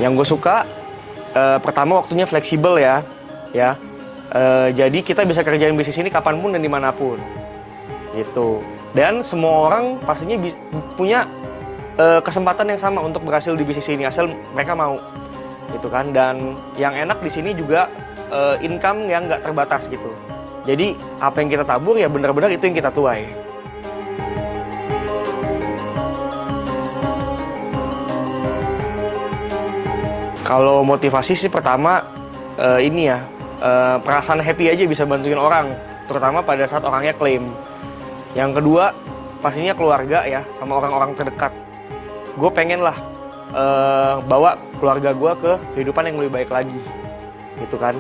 Yang gue suka pertama waktunya fleksibel ya. Jadi kita bisa kerjain bisnis ini kapanpun dan dimanapun, gitu. Dan semua orang pastinya punya kesempatan yang sama untuk berhasil di bisnis ini asal mereka mau, gitu kan. Dan yang enak di sini juga income yang nggak terbatas gitu. Jadi apa yang kita tabur ya benar-benar itu yang kita tuai. Kalau motivasi sih pertama ini ya perasaan happy aja bisa bantuin orang, terutama pada saat orangnya klaim. Yang kedua pastinya keluarga ya, sama orang-orang terdekat. Gue pengen lah bawa keluarga gue ke kehidupan yang lebih baik lagi, gitu kan.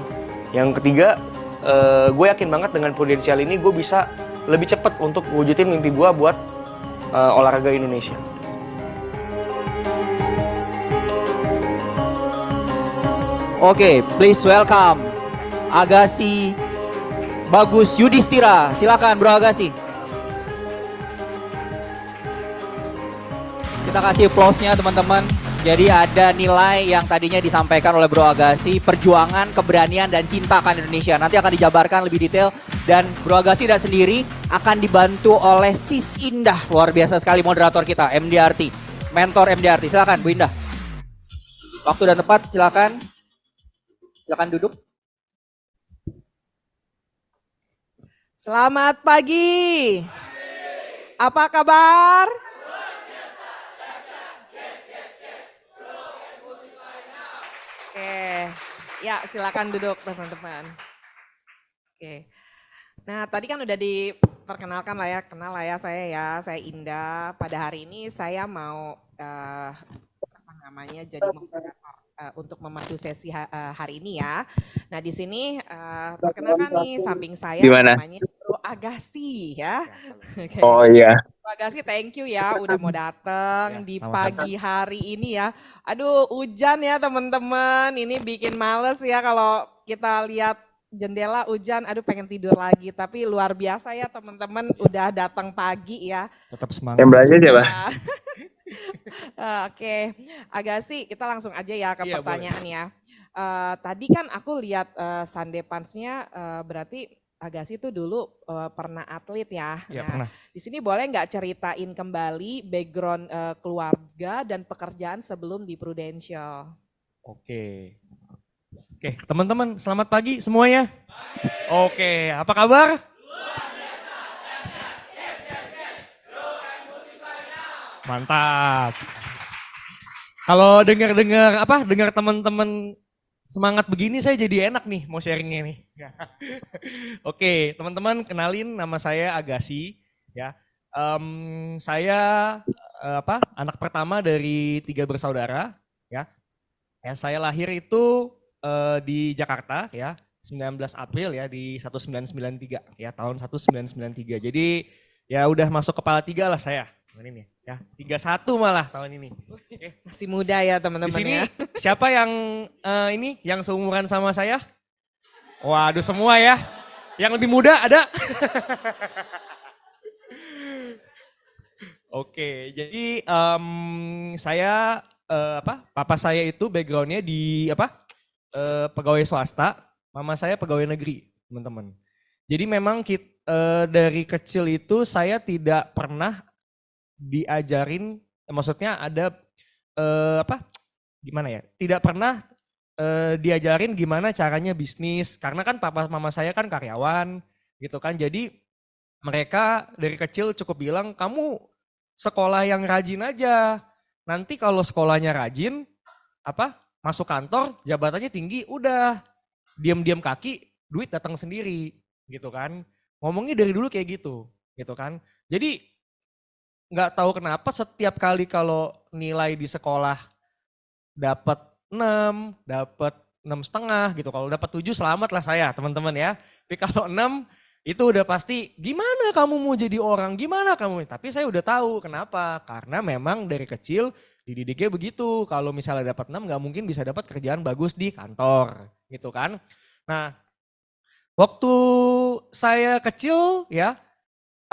Yang ketiga gue yakin banget dengan Prudensial ini gue bisa lebih cepat untuk wujudin mimpi gue buat olahraga Indonesia. Oke, please welcome Agassi Bagus Yudhistira. Silakan Bro Agassi. Kita kasih applause-nya teman-teman. Jadi ada nilai yang tadinya disampaikan oleh Bro Agassi, perjuangan, keberanian, dan cinta akan Indonesia. Nanti akan dijabarkan lebih detail. Dan Bro Agassi dan sendiri akan dibantu oleh Sis Indah. Luar biasa sekali moderator kita, MDRT. Mentor MDRT. Silakan Bu Indah. Waktu dan tempat silakan. Silakan duduk. Selamat pagi. Apa kabar? Oke, ya silakan duduk teman-teman. Oke, nah tadi kan udah diperkenalkan lah ya, kenal lah ya, saya Indah. Pada hari ini saya mau jadi moderator untuk memandu sesi hari ini ya. Nah di sini perkenalkan nih samping saya namanya Bro Agassi ya. Okay. Oh iya. Bro Agassi, thank you ya udah mau datang di pagi hari ini ya. Aduh hujan ya teman-teman, ini bikin males ya kalau kita lihat jendela hujan, aduh pengen tidur lagi. Tapi luar biasa ya teman-teman udah datang pagi ya. Tetap semangat. Yang belanja siapa? Oke, Agassi kita langsung aja ya ke pertanyaan ya. Tadi kan aku lihat Sunday Punch-nya berarti Agassi itu dulu pernah atlet ya. Iya, nah, pernah. Di sini boleh nggak ceritain kembali background keluarga dan pekerjaan sebelum di Prudential? Oke, teman-teman selamat pagi semuanya. Oke, apa kabar? Mantap. Kalau dengar teman-teman semangat begini saya jadi enak nih mau sharingnya nih. Oke, teman-teman kenalin nama saya Agassi ya. Saya anak pertama dari 3 bersaudara ya. Saya lahir itu di Jakarta ya, 19 April ya di 1993 ya, tahun 1993. Jadi ya udah masuk kepala 3 lah saya. Ini ya, 31 malah tahun ini. Masih muda ya teman-teman. Di sini ya. siapa yang yang seumuran sama saya? Waduh semua ya. Yang lebih muda ada? Oke, jadi saya papa saya itu backgroundnya di pegawai swasta, mama saya pegawai negeri, teman-teman. Jadi memang dari kecil itu saya tidak pernah diajarin, maksudnya ada gimana ya? Tidak pernah diajarin gimana caranya bisnis, karena kan papa mama saya kan karyawan, gitu kan. Jadi mereka dari kecil cukup bilang kamu sekolah yang rajin aja. Nanti kalau sekolahnya rajin, masuk kantor, jabatannya tinggi, udah diam-diam kaki, duit datang sendiri, gitu kan. Ngomongnya dari dulu kayak gitu kan. Jadi nggak tahu kenapa setiap kali kalau nilai di sekolah dapat 6, dapat 6,5 gitu. Kalau dapat 7 selamat lah saya teman-teman ya. Tapi kalau 6 itu udah pasti gimana kamu mau jadi orang, gimana kamu. Tapi saya udah tahu kenapa. Karena memang dari kecil dididiknya begitu. Kalau misalnya dapat 6 nggak mungkin bisa dapat kerjaan bagus di kantor gitu kan. Nah waktu saya kecil ya,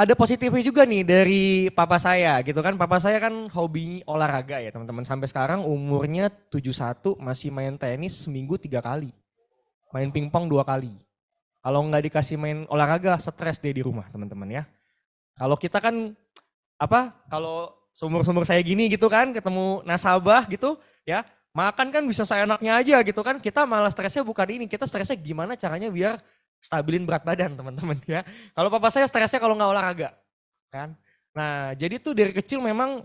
ada positifnya juga nih dari papa saya gitu kan. Papa saya kan hobi olahraga ya teman-teman. Sampai sekarang umurnya 71 masih main tenis seminggu 3 kali. Main pingpong 2 kali. Kalau nggak dikasih main olahraga stres dia di rumah teman-teman ya. Kalau kita kan kalau seumur-umur saya gini gitu kan ketemu nasabah gitu ya. Makan kan bisa seenaknya aja gitu kan. Kita malah stresnya bukan ini. Kita stresnya gimana caranya biar stabilin berat badan teman-teman ya. Kalau papa saya stresnya kalau nggak olahraga kan. Nah jadi tuh dari kecil memang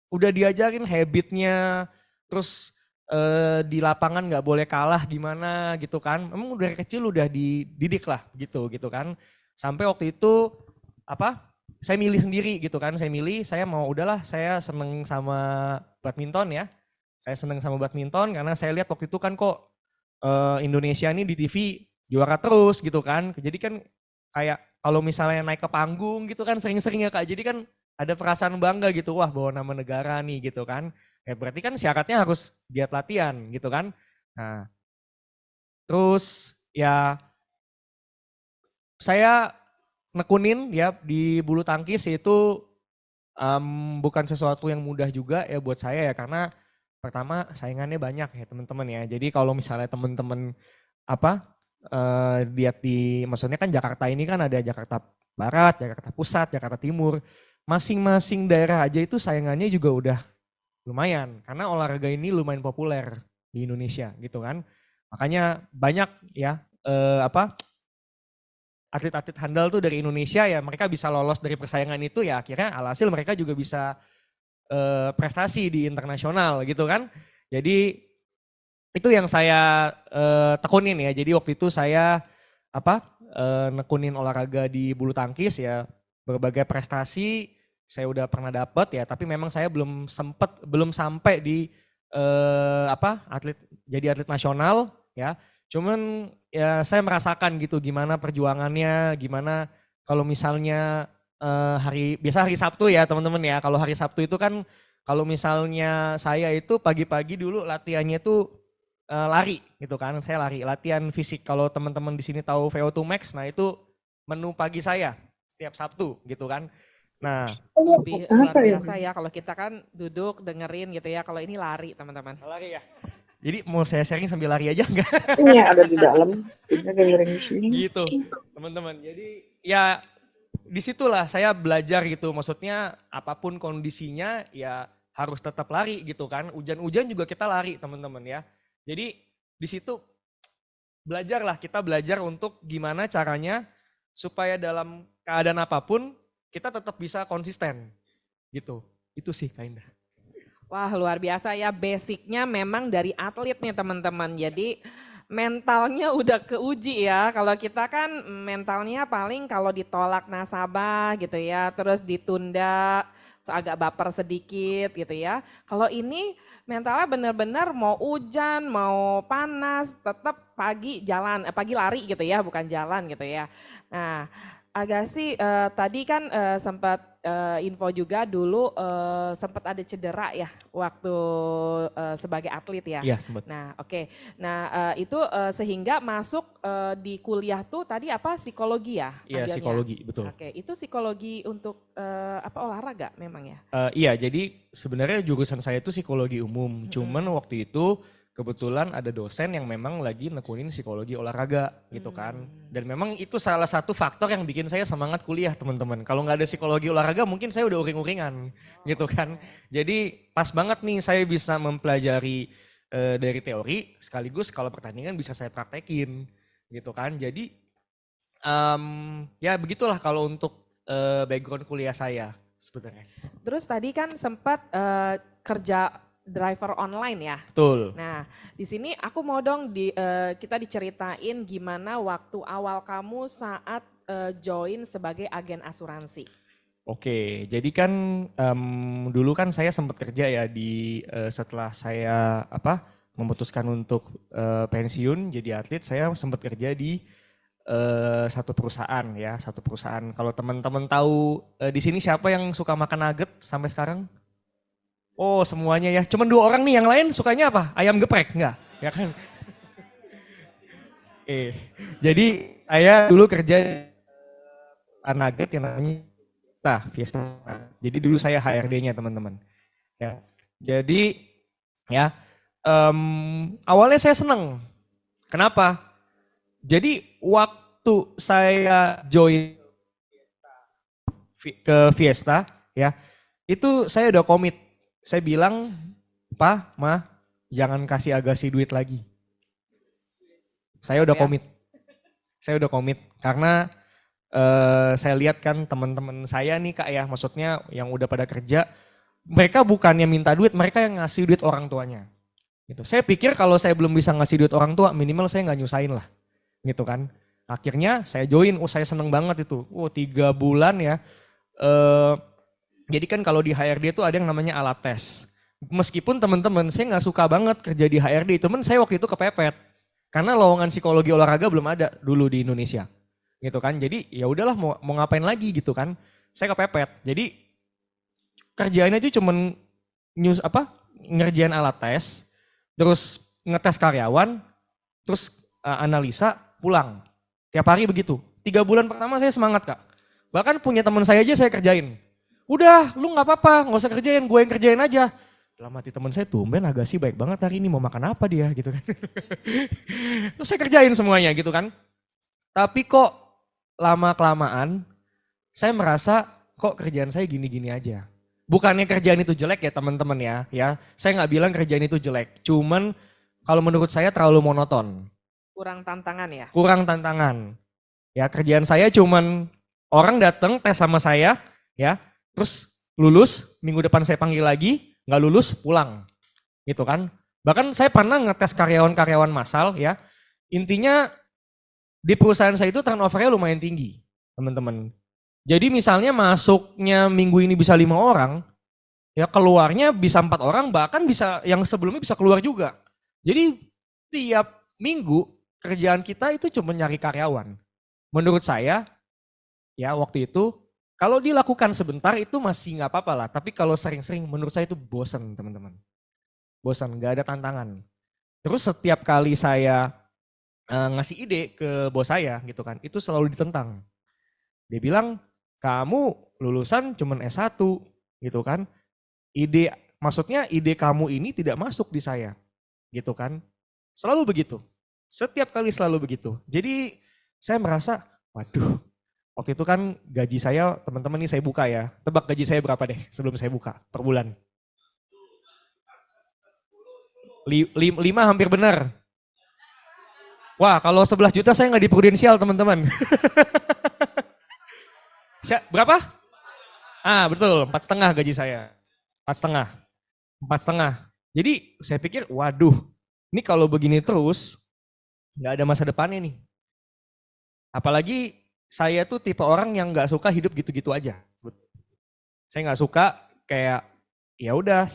udah diajarin habitnya, terus di lapangan nggak boleh kalah gimana gitu kan. Memang dari kecil udah dididik lah gitu kan. Sampai waktu itu saya milih sendiri gitu kan. Saya mau udahlah saya seneng sama badminton ya. Saya seneng sama badminton karena saya lihat waktu itu kan kok Indonesia ini di TV juara terus gitu kan. Jadi kan kayak kalau misalnya naik ke panggung gitu kan sering-sering ya Kak. Jadi kan ada perasaan bangga gitu, wah bawa nama negara nih gitu kan. Ya berarti kan syaratnya harus giat latihan gitu kan. Nah terus ya saya nekunin ya di bulu tangkis itu bukan sesuatu yang mudah juga ya buat saya ya. Karena pertama saingannya banyak ya teman-teman ya. Jadi kalau misalnya teman-teman lihat maksudnya kan Jakarta ini kan ada Jakarta Barat, Jakarta Pusat, Jakarta Timur. Masing-masing daerah aja itu saingannya juga udah lumayan. Karena olahraga ini lumayan populer di Indonesia gitu kan. Makanya banyak ya atlet-atlet handal tuh dari Indonesia ya mereka bisa lolos dari persaingan itu ya akhirnya alhasil mereka juga bisa prestasi di internasional gitu kan. Jadi itu yang saya tekunin ya. Jadi waktu itu saya nekunin olahraga di bulu tangkis ya. Berbagai prestasi saya udah pernah dapat ya, tapi memang saya belum sampai di jadi atlet nasional ya. Cuman ya saya merasakan gitu gimana perjuangannya, gimana kalau misalnya biasa hari Sabtu ya teman-teman ya. Kalau hari Sabtu itu kan kalau misalnya saya itu pagi-pagi dulu latihannya tuh lari gitu kan. Saya latihan fisik. Kalau teman-teman di sini tahu VO2 Max, nah itu menu pagi saya tiap Sabtu gitu kan. Nah, Lebih luar biasa ya kalau kita kan duduk dengerin gitu ya. Kalau ini lari teman-teman. lari ya. Jadi mau saya sharing sambil lari aja enggak? Ini ada di dalam, kita dengerin di sini. Gitu teman-teman. Jadi ya disitulah saya belajar gitu. Maksudnya apapun kondisinya ya harus tetap lari gitu kan. Hujan-hujan juga kita lari teman-teman ya. Jadi di situ kita belajar untuk gimana caranya supaya dalam keadaan apapun kita tetap bisa konsisten gitu. Itu sih Kak Indah. Wah luar biasa ya, basicnya memang dari atlet nih teman-teman. Jadi mentalnya udah keuji ya. Kalau kita kan mentalnya paling kalau ditolak nasabah gitu ya, terus ditunda, agak baper sedikit gitu ya. Kalau ini mentalnya benar-benar mau hujan, mau panas, tetap pagi lari gitu ya, bukan jalan gitu ya. Nah, Agassi tadi kan sempat info juga dulu sempat ada cedera ya waktu sebagai atlet ya. Iya sempat. Nah oke, nah itu sehingga masuk di kuliah tuh tadi psikologi ya? Iya ambilnya? psikologi betul. Oke, itu psikologi untuk olahraga memang ya? Iya jadi sebenarnya jurusan saya itu psikologi umum. Cuman waktu itu kebetulan ada dosen yang memang lagi nekunin psikologi olahraga gitu kan. Dan memang itu salah satu faktor yang bikin saya semangat kuliah teman-teman. Kalau nggak ada psikologi olahraga mungkin saya udah uring-uringan gitu kan. Jadi pas banget nih saya bisa mempelajari dari teori sekaligus kalau pertandingan bisa saya praktekin gitu kan. Jadi ya begitulah kalau untuk background kuliah saya sebenarnya. Terus tadi kan sempat kerja driver online ya. Betul. Nah, di sini aku mau dong kita diceritain gimana waktu awal kamu saat join sebagai agen asuransi. Oke, jadi kan dulu kan saya sempat kerja ya setelah saya memutuskan untuk pensiun jadi atlet, saya sempat kerja di satu perusahaan ya, satu perusahaan. Kalau teman-teman tahu di sini siapa yang suka makan nugget sampai sekarang? Oh semuanya ya, cuman 2 orang nih, yang lain sukanya apa? Ayam geprek enggak? Ya kan? Jadi saya dulu kerja nugget yang namanya Fiesta. Jadi dulu saya HRD-nya teman-teman. Ya. Jadi ya awalnya saya seneng. Kenapa? Jadi waktu saya join ke Fiesta ya, itu saya udah komit. Saya bilang, "Pa, Ma, jangan kasih Agassi duit lagi." Saya udah Ya. komit. Saya udah komit karena saya lihat kan teman-teman saya nih Kak ya, maksudnya yang udah pada kerja, mereka bukannya minta duit, mereka yang ngasih duit orang tuanya. Gitu. Saya pikir kalau saya belum bisa ngasih duit orang tua, minimal saya nggak nyusahin lah. Gitu kan. Akhirnya saya join, saya seneng banget itu. 3 bulan ya. Jadi kan kalau di HRD itu ada yang namanya alat tes. Meskipun teman-teman saya nggak suka banget kerja di HRD, teman saya waktu itu kepepet. Karena lowongan psikologi olahraga belum ada dulu di Indonesia. Gitu kan. Jadi ya udahlah mau ngapain lagi gitu kan. Saya kepepet. Jadi kerjaannya itu cuman ngerjain alat tes, terus ngetes karyawan, terus analisa, pulang. Tiap hari begitu. 3 bulan pertama saya semangat Kak. Bahkan punya teman saya aja saya kerjain. Udah, lu nggak apa-apa, nggak usah kerjain, gue yang kerjain aja. Dalam hati teman saya, tumben Agassi baik banget hari ini, mau makan apa dia gitu kan. Terus saya kerjain semuanya gitu kan. Tapi kok lama-kelamaan saya merasa kok kerjaan saya gini-gini aja. Bukannya kerjaan itu jelek ya teman-teman ya. Saya nggak bilang kerjaan itu jelek. Cuman kalau menurut saya terlalu monoton. Kurang tantangan ya? Kurang tantangan. Ya kerjaan saya cuman orang datang tes sama saya ya. Terus lulus, minggu depan saya panggil lagi, nggak lulus pulang. Gitu kan. Bahkan saya pernah ngetes karyawan-karyawan massal ya. Intinya di perusahaan saya itu turnovernya lumayan tinggi teman-teman. Jadi misalnya masuknya minggu ini bisa 5 orang, ya keluarnya bisa 4 orang, bahkan bisa yang sebelumnya bisa keluar juga. Jadi tiap minggu kerjaan kita itu cuma nyari karyawan. Menurut saya, ya waktu itu, kalau dilakukan sebentar itu masih nggak apa-apa lah. Tapi kalau sering-sering menurut saya itu bosan teman-teman. Bosan, nggak ada tantangan. Terus setiap kali saya ngasih ide ke bos saya gitu kan, itu selalu ditentang. Dia bilang, kamu lulusan cuman S1 gitu kan. Maksudnya ide kamu ini tidak masuk di saya gitu kan. Selalu begitu. Setiap kali selalu begitu. Jadi saya merasa, waduh, waktu itu kan gaji saya, teman-teman ini saya buka ya. Tebak gaji saya berapa deh sebelum saya buka per bulan? 5 hampir benar. Wah, kalau 11 juta saya nggak di prudensial teman-teman. Berapa? Betul, 4,5 gaji saya. 4,5. 4,5. Jadi saya pikir, waduh, ini kalau begini terus, nggak ada masa depannya nih. Apalagi saya tuh tipe orang yang nggak suka hidup gitu-gitu aja. Saya nggak suka kayak ya udah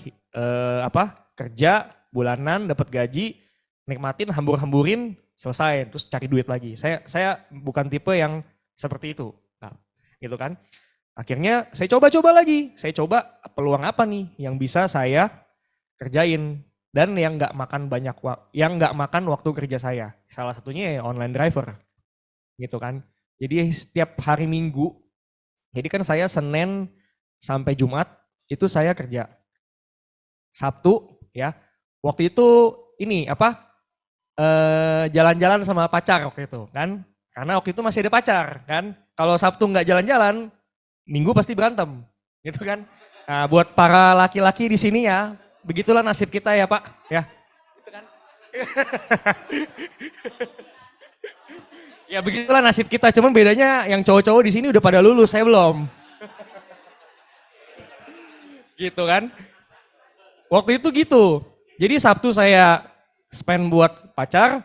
kerja bulanan dapat gaji, nikmatin hambur-hamburin selesai terus cari duit lagi. Saya bukan tipe yang seperti itu. Nah, gitu kan. Akhirnya saya coba-coba lagi. Saya coba peluang apa nih yang bisa saya kerjain dan yang nggak makan waktu kerja saya. Salah satunya ya online driver. Gitu kan. Jadi setiap hari Minggu, jadi kan saya Senin sampai Jumat itu saya kerja. Sabtu ya, waktu itu ini jalan-jalan sama pacar waktu itu kan. Karena waktu itu masih ada pacar kan. Kalau Sabtu nggak jalan-jalan, Minggu pasti berantem gitu kan. Nah, buat para laki-laki di sini ya, begitulah nasib kita ya Pak ya. Gitu kan. Ya begitulah nasib kita, cuman bedanya yang cowok-cowok di sini udah pada lulus, saya belum. Gitu kan. Waktu itu gitu. Jadi Sabtu saya spend buat pacar,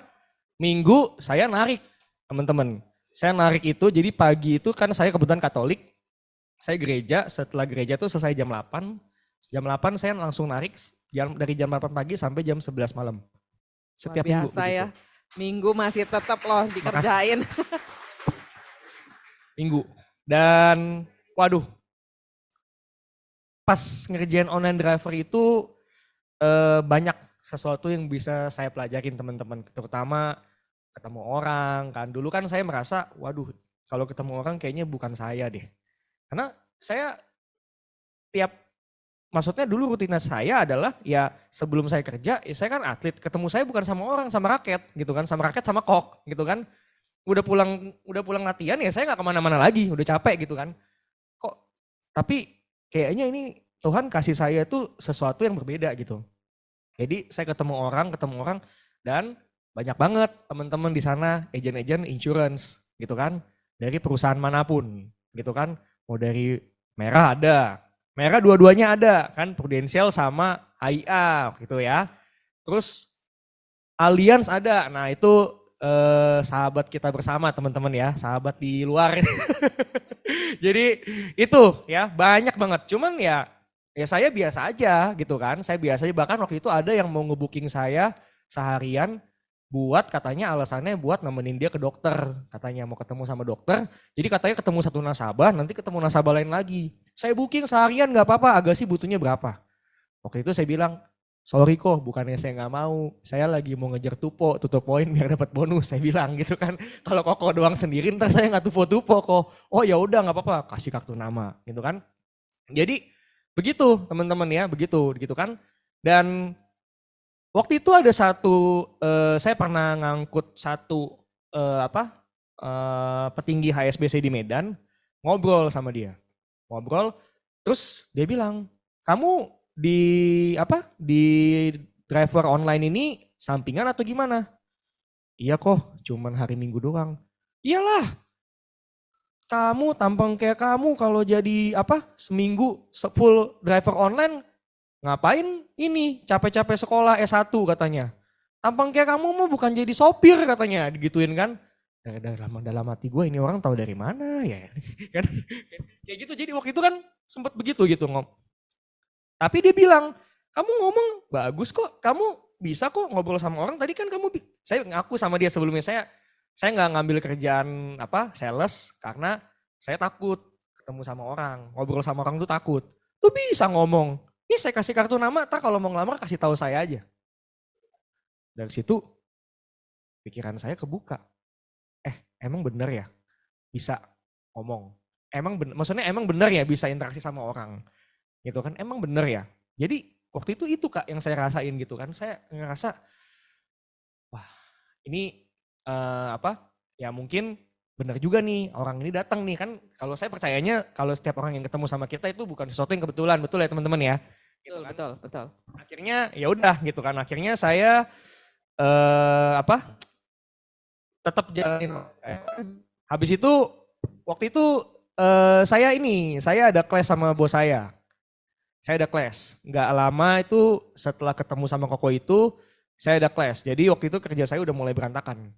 Minggu saya narik teman-teman. Saya narik itu, jadi pagi itu kan saya kebetulan Katolik, saya gereja, setelah gereja tuh selesai jam 8. Jam 8 saya langsung narik dari jam 8 pagi sampai jam 11 malam. Setiap Luar minggu biasa begitu. ya. Minggu masih tetap loh dikerjain. Minggu. Dan waduh, pas ngerjain online driver itu banyak sesuatu yang bisa saya pelajarin teman-teman. Terutama ketemu orang kan. Dulu kan saya merasa, waduh kalau ketemu orang kayaknya bukan saya deh. Karena saya tiap, maksudnya dulu rutinitas saya adalah ya sebelum saya kerja, ya saya kan atlet, ketemu saya bukan sama orang, sama raket gitu kan, sama raket sama kok gitu kan. Udah pulang latihan ya saya nggak kemana-mana lagi, udah capek gitu kan. Kok, tapi kayaknya ini Tuhan kasih saya tuh sesuatu yang berbeda gitu. Jadi saya ketemu orang dan banyak banget teman-teman di sana agent-agent insurance gitu kan, dari perusahaan manapun gitu kan, mau dari Merah ada, Merah dua-duanya ada kan, Prudential sama AIA gitu ya. Terus Allianz ada, nah itu sahabat kita bersama teman-teman ya, sahabat di luar. Jadi itu ya banyak banget, cuman ya saya biasa aja gitu kan, saya biasa aja, bahkan waktu itu ada yang mau ngebooking saya seharian buat katanya alasannya buat nemenin dia ke dokter, katanya mau ketemu sama dokter, jadi katanya ketemu satu nasabah, nanti ketemu nasabah lain lagi. Saya booking seharian gak apa-apa, agak sih butuhnya berapa. Waktu itu saya bilang, sorry kok bukannya saya gak mau, saya lagi mau ngejar tupo poin biar dapat bonus, saya bilang gitu kan. Kalau koko doang sendiri ntar saya gak tupo kok. Oh ya udah gak apa-apa, kasih kartu nama gitu kan. Jadi begitu teman-teman ya, begitu gitu kan. Dan waktu itu ada satu, saya pernah ngangkut satu petinggi HSBC di Medan, ngobrol sama dia. Ngobrol, terus dia bilang, kamu di driver online ini sampingan atau gimana? Iya kok, cuman hari Minggu doang. Iyalah, kamu tampang kayak kamu kalau jadi seminggu full driver online, ngapain ini capek-capek sekolah S1 katanya. Tampang kayak kamu mah bukan jadi sopir katanya, digituin kan. Dalam hati gue, ini orang tahu dari mana ya. Kan kayak gitu, jadi waktu itu kan sempat begitu gitu ngomong. Tapi dia bilang, kamu ngomong bagus kok, kamu bisa kok ngobrol sama orang. Tadi kan saya ngaku sama dia sebelumnya, saya nggak ngambil kerjaan sales karena saya takut ketemu sama orang, ngobrol sama orang tuh takut. Tuh bisa ngomong. Ini saya kasih kartu nama, kalau mau ngelamar kasih tahu saya aja. Dari situ pikiran saya kebuka. Emang bener ya bisa ngomong. Maksudnya emang bener ya bisa interaksi sama orang. Gitu kan, emang bener ya. Jadi waktu itu Kak yang saya rasain gitu kan. Saya ngerasa, wah ini ya mungkin bener juga nih orang ini datang nih kan. Kalau saya percayanya kalau setiap orang yang ketemu sama kita itu bukan sesuatu yang kebetulan, betul ya teman-teman ya. Gitu kan. Betul. Akhirnya ya udah gitu kan. Akhirnya saya tetap jalanin. Habis itu waktu itu saya ada kelas sama bos saya. Saya ada kelas. Nggak lama itu setelah ketemu sama Koko itu saya ada kelas. Jadi waktu itu kerja saya udah mulai berantakan.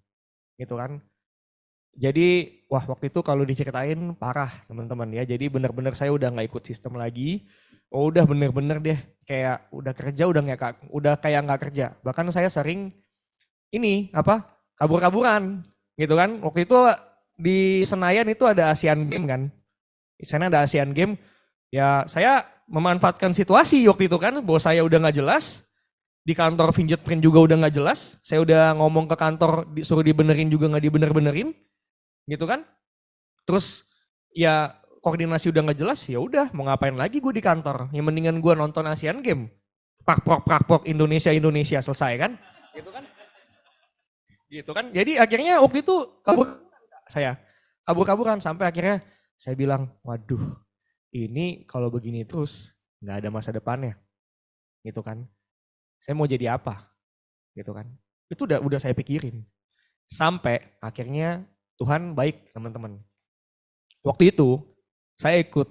Gitu kan. Jadi waktu itu kalau diceritain parah teman-teman ya. Jadi benar-benar saya udah nggak ikut sistem lagi. Udah bener-bener deh kayak udah kerja udah kayak nggak kerja. Bahkan saya sering kabur-kaburan gitu kan. Waktu itu di Senayan itu ada Asian Game kan. Di sana ada Asian Game. Ya saya memanfaatkan situasi waktu itu kan. Bos saya udah nggak jelas. Di kantor fingerprint juga udah nggak jelas. Saya udah ngomong ke kantor disuruh dibenerin juga nggak dibener-benerin. Gitu kan. Terus ya koordinasi udah nggak jelas, ya udah mau ngapain lagi gue di kantor. Yang mendingan gue nonton Asian Game. Prakpok Indonesia selesai kan. Gitu kan. Jadi akhirnya waktu itu kabur-kaburan sampai akhirnya saya bilang, waduh ini kalau begini terus nggak ada masa depannya. Gitu kan. Saya mau jadi apa? Gitu kan. Itu udah saya pikirin. Sampai akhirnya Tuhan baik teman-teman. Waktu itu saya ikut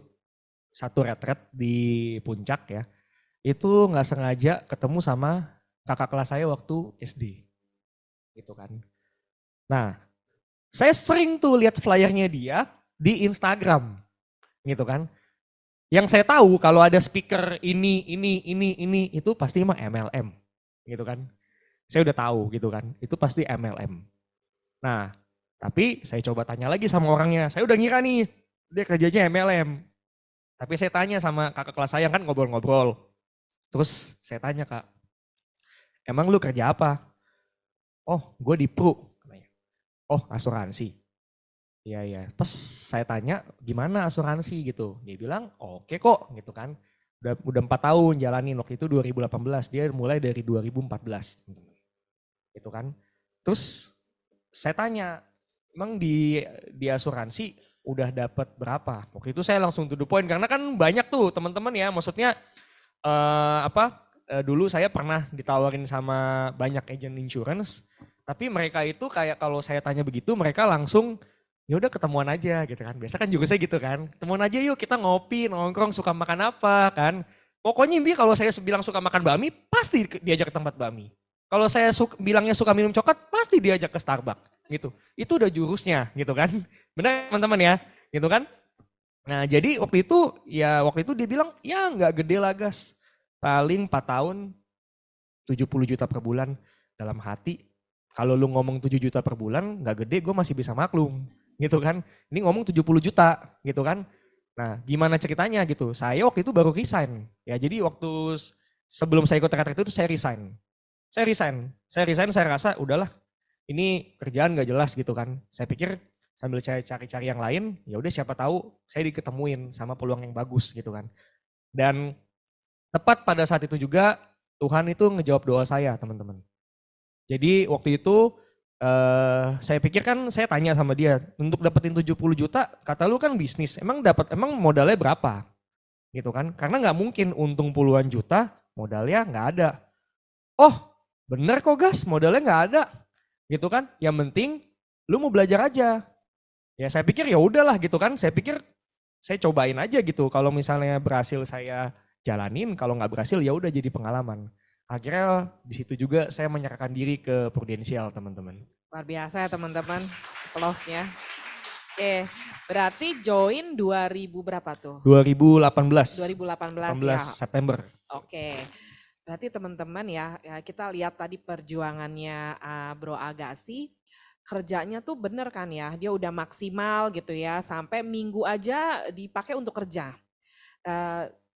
satu retret di Puncak ya. Itu nggak sengaja ketemu sama kakak kelas saya waktu SD. Gitu kan. Nah, saya sering tuh lihat flyernya dia di Instagram. Gitu kan. Yang saya tahu kalau ada speaker ini itu pasti mah MLM. Gitu kan. Saya udah tahu gitu kan. Itu pasti MLM. Nah, tapi saya coba tanya lagi sama orangnya. Saya udah ngira nih, dia kerjanya MLM. Tapi saya tanya sama kakak kelas saya kan ngobrol-ngobrol. Terus saya tanya, Kak, emang lu kerja apa? Oh, gue di Pru. Oh, asuransi. Iya, iya. Pas saya tanya gimana asuransi gitu. Dia bilang oke kok gitu kan. Udah 4 tahun jalanin, waktu itu 2018, dia mulai dari 2014. Gitu kan. Terus saya tanya, emang di asuransi udah dapat berapa? Waktu itu saya langsung to the point karena kan banyak tuh teman-teman ya, maksudnya dulu saya pernah ditawarin sama banyak agent insurance, tapi mereka itu kayak kalau saya tanya begitu mereka langsung ya udah ketemuan aja gitu kan. Biasa kan juga saya gitu kan. Ketemuan aja yuk, kita ngopi, nongkrong, suka makan apa kan. Pokoknya intinya kalau saya bilang suka makan bakmi, pasti diajak ke tempat bakmi. Kalau saya bilangnya suka minum coklat, pasti diajak ke Starbucks gitu. Itu udah jurusnya gitu kan. Benar teman-teman ya, gitu kan. Nah jadi waktu itu dia bilang ya nggak gede lah gas. Paling 4 tahun 70 juta per bulan. Dalam hati kalau lu ngomong 7 juta per bulan nggak gede, gue masih bisa maklum gitu kan. Ini ngomong 70 juta gitu kan. Nah gimana ceritanya gitu. Saya waktu itu baru resign. Ya jadi waktu sebelum saya ikut retret itu saya resign. Saya rasa udahlah ini kerjaan gak jelas gitu kan. Saya pikir sambil saya cari-cari yang lain, ya udah siapa tahu saya diketemuin sama peluang yang bagus gitu kan. Dan tepat pada saat itu juga Tuhan itu ngejawab doa saya teman-teman. Jadi waktu itu saya pikir kan saya tanya sama dia, untuk dapetin 70 juta kata lu kan bisnis, emang modalnya berapa? Gitu kan, karena gak mungkin untung puluhan juta modalnya gak ada. Oh bener kok gas, modalnya nggak ada, gitu kan. Yang penting lu mau belajar aja. Ya saya pikir ya udahlah gitu kan. Saya pikir saya cobain aja gitu. Kalau misalnya berhasil saya jalanin, kalau nggak berhasil ya udah jadi pengalaman. Akhirnya di situ juga saya menyerahkan diri ke Prudential teman-teman. Luar biasa ya teman-teman, applause-nya. Oke, berarti join 2000 berapa tuh? 2018. 2018 18 ya. September. Oke. Berarti teman-teman ya kita lihat tadi perjuangannya Bro Agassi, kerjanya tuh bener kan ya, dia udah maksimal gitu ya, sampai minggu aja dipakai untuk kerja.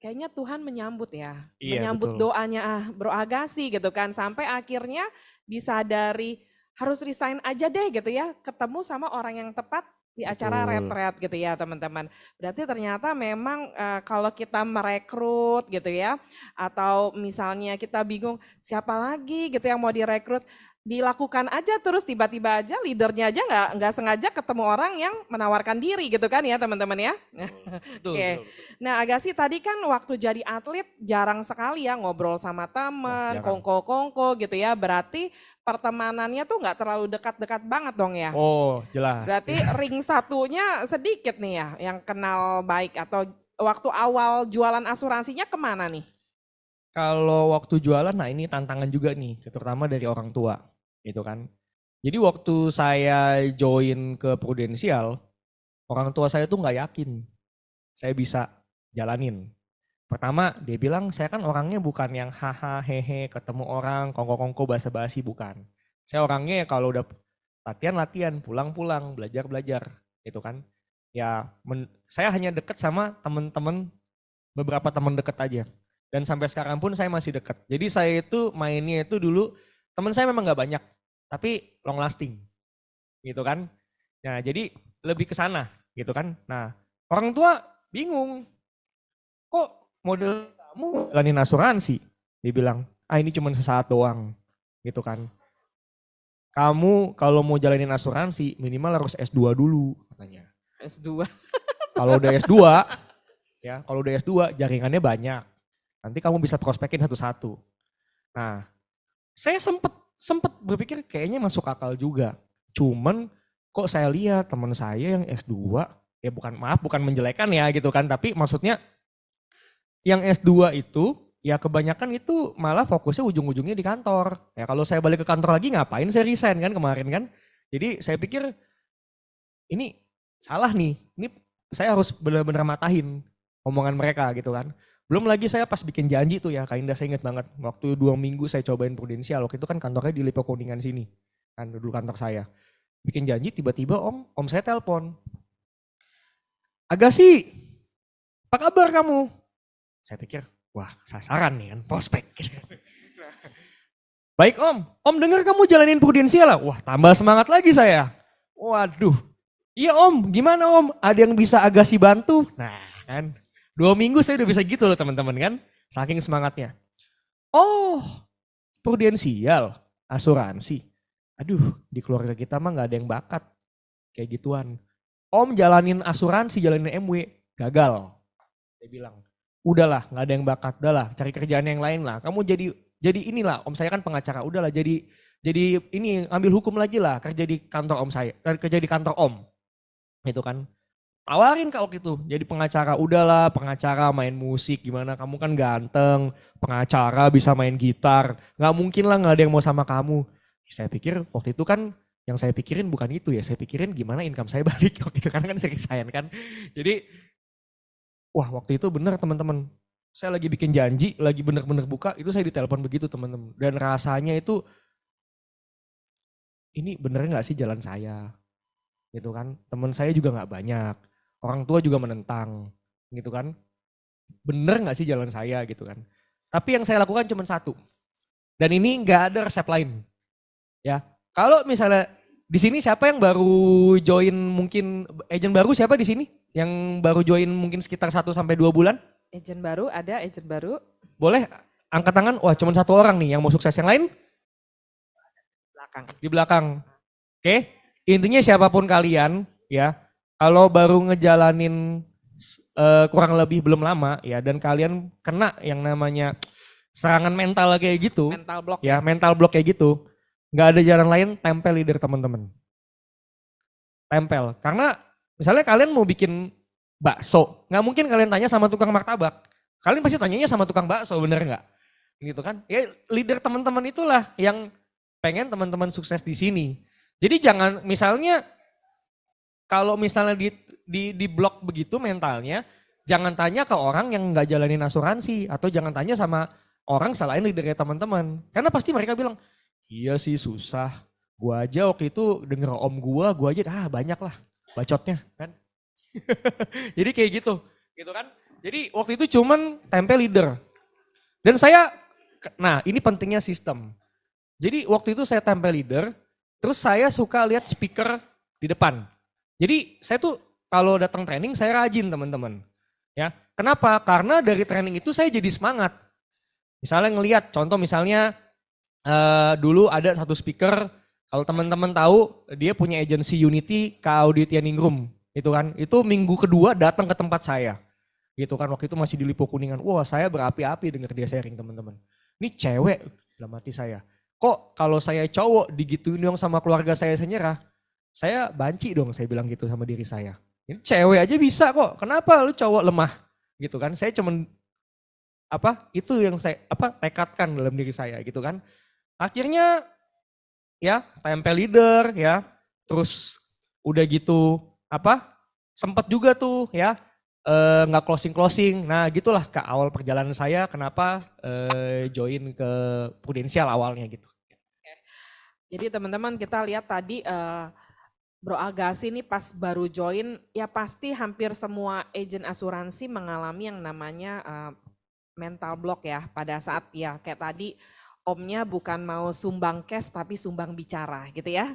Kayaknya Tuhan menyambut ya, Iya, menyambut betul. doanya Bro Agassi gitu kan, sampai akhirnya disadari harus resign aja deh gitu ya, ketemu sama orang yang tepat di acara Betul. retret gitu ya teman-teman. Berarti ternyata memang kalau kita merekrut gitu ya, atau misalnya kita bingung siapa lagi gitu yang mau direkrut, dilakukan aja terus tiba-tiba aja leadernya aja nggak sengaja ketemu orang yang menawarkan diri gitu kan ya teman-teman ya. Betul, Oke. betul, betul. Nah Agassi tadi kan waktu jadi atlet jarang sekali ya ngobrol sama Wah, temen, jarang. kongko-kongko gitu ya. Berarti pertemanannya tuh nggak terlalu dekat-dekat banget dong ya. Oh jelas. Berarti ring satunya sedikit nih ya yang kenal baik, atau waktu awal jualan asuransinya kemana nih? Kalau waktu jualan, nah ini tantangan juga nih, terutama dari orang tua, gitu kan. Jadi waktu saya join ke Prudential, orang tua saya tuh nggak yakin saya bisa jalanin. Pertama dia bilang saya kan orangnya bukan yang haha hehe ketemu orang kongko-kongko basa-basi, bukan. Saya orangnya kalau udah latihan-latihan, pulang-pulang, belajar-belajar, gitu kan. Ya saya hanya deket sama teman-teman, beberapa teman deket aja. Dan sampai sekarang pun saya masih dekat. Jadi saya itu mainnya itu dulu, teman saya memang gak banyak, tapi long lasting. Gitu kan. Nah jadi lebih ke sana gitu kan. Nah orang tua bingung, kok model kamu jalanin asuransi? Dia bilang, ini cuma sesaat doang gitu kan. Kamu kalau mau jalanin asuransi minimal harus S2 dulu katanya. S2. Kalau udah S2, ya kalau udah S2 jaringannya banyak. Nanti kamu bisa prospekin satu-satu. Nah, saya sempet berpikir kayaknya masuk akal juga. Cuman kok saya lihat teman saya yang S2, ya bukan menjelekan ya gitu kan, tapi maksudnya yang S2 itu ya kebanyakan itu malah fokusnya ujung-ujungnya di kantor. Ya kalau saya balik ke kantor lagi ngapain saya resign kan kemarin kan. Jadi saya pikir ini salah nih. Ini saya harus benar-benar matahin omongan mereka gitu kan. Belum lagi saya pas bikin janji tuh ya, Kak Indah saya inget banget. Waktu 2 minggu saya cobain Prudential, waktu itu kan kantornya di Lipo Kuningan sini. Kan dulu kantor saya. Bikin janji tiba-tiba om saya telepon. Agassi, apa kabar kamu? Saya pikir, wah sasaran nih kan, prospek. Baik om dengar kamu jalanin Prudential lah. Wah tambah semangat lagi saya. Waduh, Iya om, gimana om? Ada yang bisa Agassi bantu? Nah kan, 2 minggu saya udah bisa gitu loh teman-teman kan. Saking semangatnya. Oh, prudensial, asuransi. Aduh, di keluarga kita mah gak ada yang bakat kayak gituan. Om jalanin asuransi, jalanin MW, gagal. Saya bilang, udahlah gak ada yang bakat, udahlah cari kerjaan yang lain lah. Kamu jadi inilah, om saya kan pengacara, udahlah jadi ini ambil hukum lagi lah, kerja di kantor om saya, kerja di kantor om. Itu kan. Tawarin kak waktu itu, jadi pengacara, udahlah pengacara main musik gimana, kamu kan ganteng, pengacara bisa main gitar, gak mungkin lah gak ada yang mau sama kamu. Saya pikir waktu itu kan yang saya pikirin bukan itu ya, saya pikirin gimana income saya balik waktu itu karena kan saya resign kan. Jadi wah waktu itu bener teman-teman, saya lagi bikin janji, lagi bener-bener buka, itu saya ditelepon begitu teman-teman. Dan rasanya itu, ini bener gak sih jalan saya? Gitu kan, teman saya juga gak banyak. Orang tua juga menentang, gitu kan. Bener gak sih jalan saya gitu kan. Tapi yang saya lakukan cuma satu. Dan ini gak ada resep lain. Ya, kalau misalnya di sini siapa yang baru join mungkin, agent baru siapa di sini? Yang baru join mungkin sekitar 1 sampai 2 bulan? Agent baru, ada agent baru. Boleh angkat tangan, wah cuma 1 orang nih yang mau sukses, yang lain? Belakang. Di belakang. Oke, intinya siapapun kalian ya, kalau baru ngejalanin kurang lebih belum lama ya, dan kalian kena yang namanya serangan mental kayak gitu, Mental block. ya mental block kayak gitu, nggak ada jalan lain, tempel leader teman-teman. Tempel, karena misalnya kalian mau bikin bakso, nggak mungkin kalian tanya sama tukang martabak, kalian pasti tanyanya sama tukang bakso, bener nggak? Gitu kan? Ya leader teman-teman itulah yang pengen teman-teman sukses di sini. Jadi jangan misalnya kalau misalnya di blok begitu mentalnya, jangan tanya ke orang yang nggak jalanin asuransi atau jangan tanya sama orang selain leadernya teman-teman. Karena pasti mereka bilang, iya sih susah. Gua aja waktu itu denger om gua aja banyak lah bacotnya kan. Jadi kayak gitu kan. Jadi waktu itu cuman tempel leader. Dan saya, nah ini pentingnya sistem. Jadi waktu itu saya tempel leader, terus saya suka lihat speaker di depan. Jadi saya tuh kalau datang training saya rajin teman-teman. Ya, kenapa? Karena dari training itu saya jadi semangat. Misalnya ngelihat, contoh misalnya dulu ada satu speaker, kalau teman-teman tahu dia punya agensi Unity Auditianingrum, itu kan. Itu minggu kedua datang ke tempat saya. Gitu kan, waktu itu masih di Lipo Kuningan. Wah saya berapi-api denger dia sharing teman-teman. Ini cewek dalam hati saya. Kok kalau saya cowok digituin dong sama keluarga saya nyerah. Saya banci dong, saya bilang gitu sama diri saya. Ini cewek aja bisa kok, kenapa lu cowok lemah? Gitu kan, saya cuman itu yang saya tekadkan dalam diri saya gitu kan. Akhirnya ya tempel leader ya, terus udah gitu sempet juga tuh ya nggak closing. Nah gitulah ke awal perjalanan saya kenapa join ke Prudential awalnya gitu. Jadi teman-teman kita lihat tadi Bro Agassi ini pas baru join, ya pasti hampir semua agent asuransi mengalami yang namanya mental block ya pada saat ya kayak tadi omnya bukan mau sumbang cash tapi sumbang bicara gitu ya.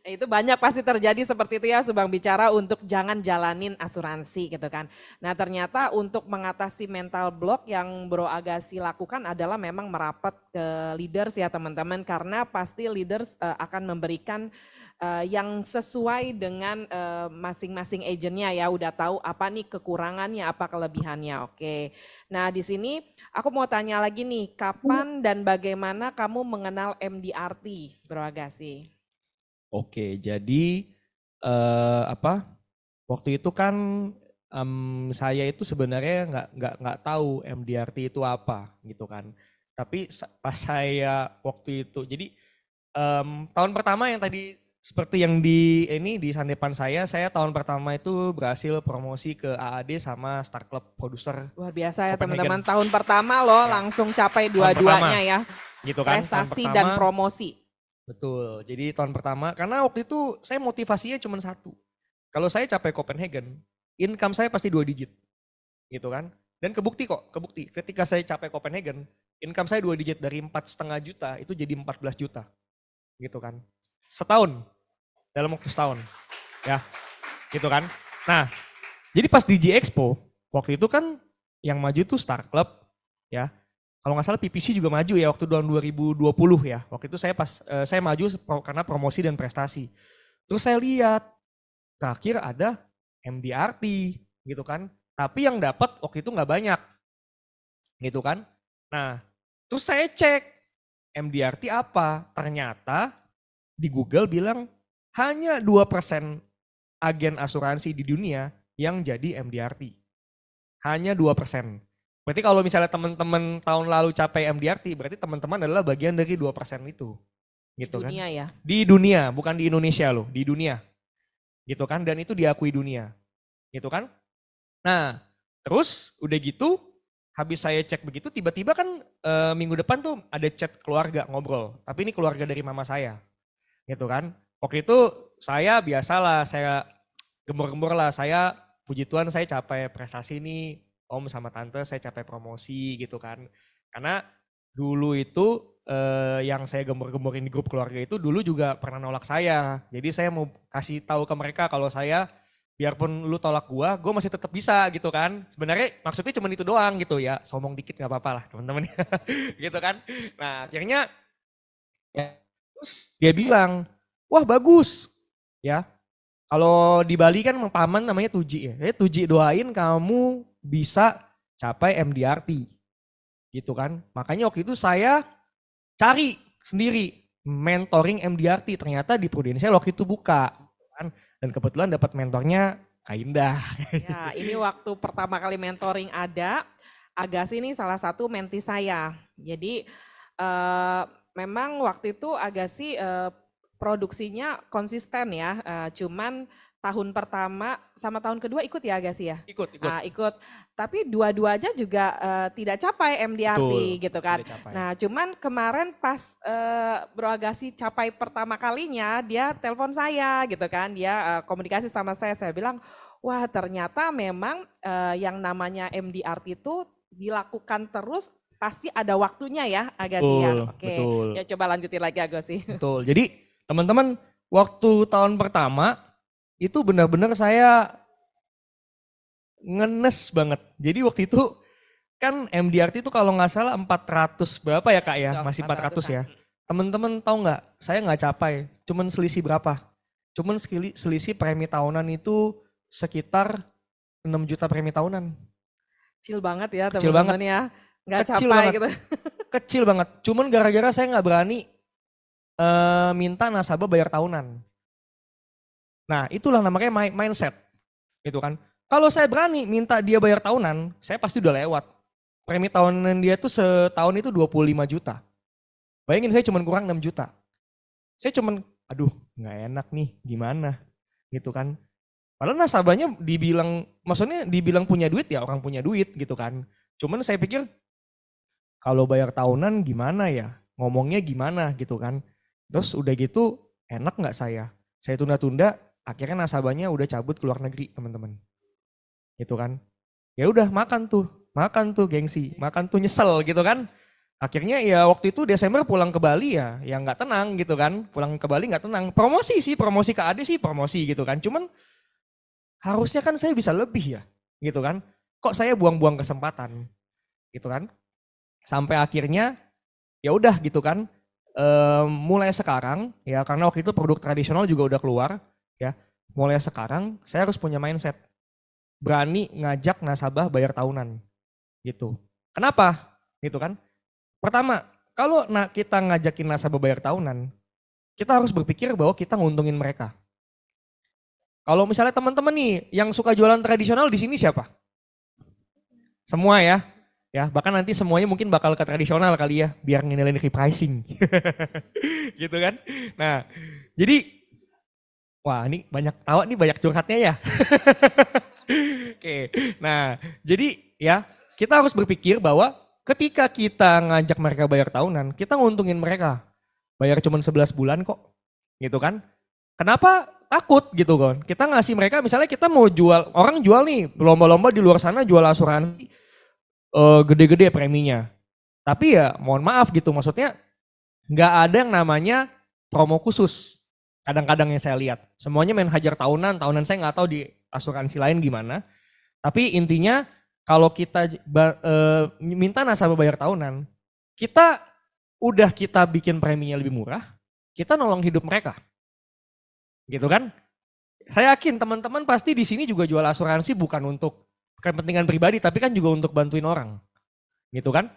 Itu banyak pasti terjadi seperti itu ya, sumbang bicara untuk jangan jalanin asuransi gitu kan. Nah ternyata untuk mengatasi mental block yang Bro Agassi lakukan adalah memang merapat ke leaders ya teman-teman, karena pasti leaders akan memberikan yang sesuai dengan masing-masing agentnya ya, udah tahu apa nih kekurangannya, apa kelebihannya. Oke. Nah di sini aku mau tanya lagi nih, kapan dan bagaimana kamu mengenal MDRT, Bro Agassi? Oke, jadi waktu itu kan saya itu sebenarnya nggak tahu MDRT itu apa gitu kan. Tapi pas saya waktu itu, jadi tahun pertama yang tadi seperti yang di sandepan saya tahun pertama itu berhasil promosi ke AAD sama Star Club Producer. Luar biasa ya Copenhagen. teman-teman, tahun pertama loh langsung capai dua-duanya ya. Gitu kan, prestasi dan promosi. Betul, jadi tahun pertama karena waktu itu saya motivasinya cuma satu. Kalau saya capai Copenhagen, income saya pasti 2 digit. Gitu kan. Dan kebukti ketika saya capai Copenhagen, income saya 2 digit dari 4,5 juta itu jadi 14 juta. Gitu kan. Setahun, dalam waktu setahun. Ya. gitu kan. Nah, jadi pas di G Expo, waktu itu kan yang maju tuh Star Club, ya. Kalau nggak salah PPC juga maju ya waktu tahun 2020 ya. Waktu itu saya maju karena promosi dan prestasi. Terus saya lihat terakhir ada MDRT gitu kan. Tapi yang dapat waktu itu nggak banyak gitu kan. Nah, terus saya cek MDRT apa? Ternyata di Google bilang hanya 2% agen asuransi di dunia yang jadi MDRT. Hanya 2%. Berarti kalau misalnya teman-teman tahun lalu capai MDRT, berarti teman-teman adalah bagian dari 2% itu. Gitu Dunia kan? ya. Di dunia, bukan di Indonesia loh, di dunia. Gitu kan? Dan itu diakui dunia. Gitu kan? Nah, terus udah gitu, habis saya cek begitu, tiba-tiba kan minggu depan tuh ada chat keluarga ngobrol. Tapi ini keluarga dari mama saya. Gitu kan? Waktu itu saya biasalah, saya gembor-gembor lah, saya puji Tuhan saya capai prestasi nih, om sama tante saya capai promosi gitu kan. Karena dulu itu yang saya gembor-gemborin di grup keluarga itu dulu juga pernah nolak saya. Jadi saya mau kasih tahu ke mereka kalau saya biarpun lu tolak gua masih tetap bisa gitu kan. Sebenarnya maksudnya cuma itu doang gitu ya. Sombong dikit gak apa-apa lah teman-teman. Gitu kan. Nah akhirnya ya, terus dia bilang, wah bagus ya. Kalau di Bali kan paman namanya Tuji ya. Tuji doain kamu bisa capai MDRT. Gitu kan. Makanya waktu itu saya cari sendiri mentoring MDRT. Ternyata di Prudential waktu itu buka. Kan. Dan kebetulan dapat mentornya Kak Indah. Ya, ini waktu pertama kali mentoring ada, Agassi ini salah satu menti saya. Jadi memang waktu itu Agassi produksinya konsisten ya, cuman tahun pertama sama tahun kedua ikut ya Agassi ya? Ikut. Ikut, tapi dua-duanya juga tidak capai MDRT. Betul, gitu kan. capai. Nah cuman kemarin pas Bro Agassi capai pertama kalinya, dia telepon saya gitu kan, dia komunikasi sama saya bilang, wah ternyata memang yang namanya MDRT itu dilakukan terus, pasti ada waktunya ya Agassi ya. Oke, Betul. ya coba lanjutin lagi Agassi. Betul. Jadi teman-teman, waktu tahun pertama itu benar-benar saya ngenes banget. Jadi waktu itu kan MDRT itu kalau nggak salah 400 berapa ya Kak ya? Masih 400 ya. Teman-teman tahu nggak? Saya nggak capai. Cuman selisih berapa? Cuman selisih premi tahunan itu sekitar 6 juta premi tahunan. Kecil banget ya Kecil teman-teman banget. ya. Nggak Kecil capai banget. gitu. Kecil banget. Cuman gara-gara saya nggak berani minta nasabah bayar tahunan. Nah itulah namanya mindset. Gitu kan. Kalau saya berani minta dia bayar tahunan, saya pasti udah lewat. Premi tahunan dia tuh setahun itu 25 juta. Bayangin saya cuma kurang 6 juta. Saya cuman, aduh nggak enak nih, gimana gitu kan. Padahal nasabahnya maksudnya dibilang punya duit ya orang punya duit gitu kan. Cuman saya pikir kalau bayar tahunan gimana ya, ngomongnya gimana gitu kan. Terus udah gitu enak nggak saya tunda-tunda, akhirnya nasabahnya udah cabut ke luar negeri teman-teman. Gitu kan. Ya udah makan tuh gengsi, makan tuh nyesel gitu kan. Akhirnya ya waktu itu Desember pulang ke Bali ya nggak tenang gitu kan. Pulang ke Bali nggak tenang. Promosi ke AD sih promosi gitu kan. Cuman harusnya kan saya bisa lebih ya gitu kan. Kok saya buang-buang kesempatan gitu kan. Sampai akhirnya ya udah gitu kan. Mulai sekarang ya karena waktu itu produk tradisional juga udah keluar ya. Mulai sekarang saya harus punya mindset. Berani ngajak nasabah bayar tahunan gitu. Kenapa? Gitu kan. Pertama, kalau kita ngajakin nasabah bayar tahunan, kita harus berpikir bahwa kita nguntungin mereka. Kalau misalnya teman-teman nih yang suka jualan tradisional di sini siapa? Semua ya. Ya, bahkan nanti semuanya mungkin bakal ke tradisional kali ya, biar ngenilin repricing. Gitu kan. Nah, jadi wah ini banyak tawa nih, banyak curhatnya ya. Oke, nah jadi ya kita harus berpikir bahwa ketika kita ngajak mereka bayar tahunan, kita nguntungin mereka. Bayar cuma 11 bulan kok, gitu kan. Kenapa takut gitu kan. Kita ngasih mereka, misalnya kita mau jual, orang jual nih, lomba-lomba di luar sana jual asuransi gede-gede preminya. Tapi ya mohon maaf gitu, maksudnya nggak ada yang namanya promo khusus. Kadang-kadang yang saya lihat. Semuanya main hajar tahunan saya nggak tahu di asuransi lain gimana. Tapi intinya kalau kita minta nasabah bayar tahunan, kita bikin preminya lebih murah, kita nolong hidup mereka. Gitu kan? Saya yakin teman-teman pasti di sini juga jual asuransi bukan untuk kepentingan pribadi, tapi kan juga untuk bantuin orang. Gitu kan?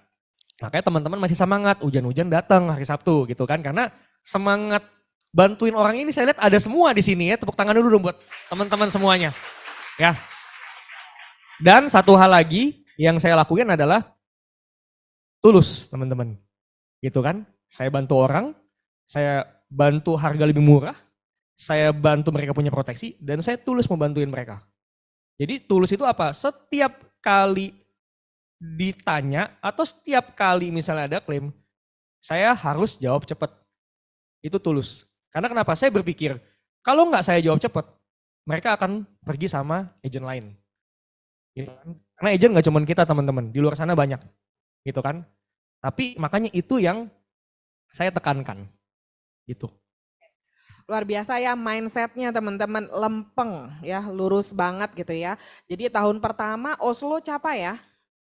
Makanya teman-teman masih semangat, hujan-hujan datang hari Sabtu gitu kan. Karena semangat bantuin orang ini saya lihat ada semua di sini ya. Tepuk tangan dulu dong buat teman-teman semuanya. Ya. Dan satu hal lagi yang saya lakukan adalah tulus teman-teman. Gitu kan. Saya bantu orang, saya bantu harga lebih murah, saya bantu mereka punya proteksi, dan saya tulus membantuin mereka. Jadi tulus itu apa? Setiap kali ditanya atau setiap kali misalnya ada klaim, saya harus jawab cepat. Itu tulus. Karena kenapa? Saya berpikir, kalau nggak saya jawab cepat, mereka akan pergi sama agent lain. Gitu kan? Karena agent nggak cuma kita teman-teman, di luar sana banyak. Gitu kan? Tapi makanya itu yang saya tekankan. Gitu. Luar biasa ya mindsetnya teman-teman, lempeng ya, lurus banget gitu ya. Jadi tahun pertama Oslo capai ya?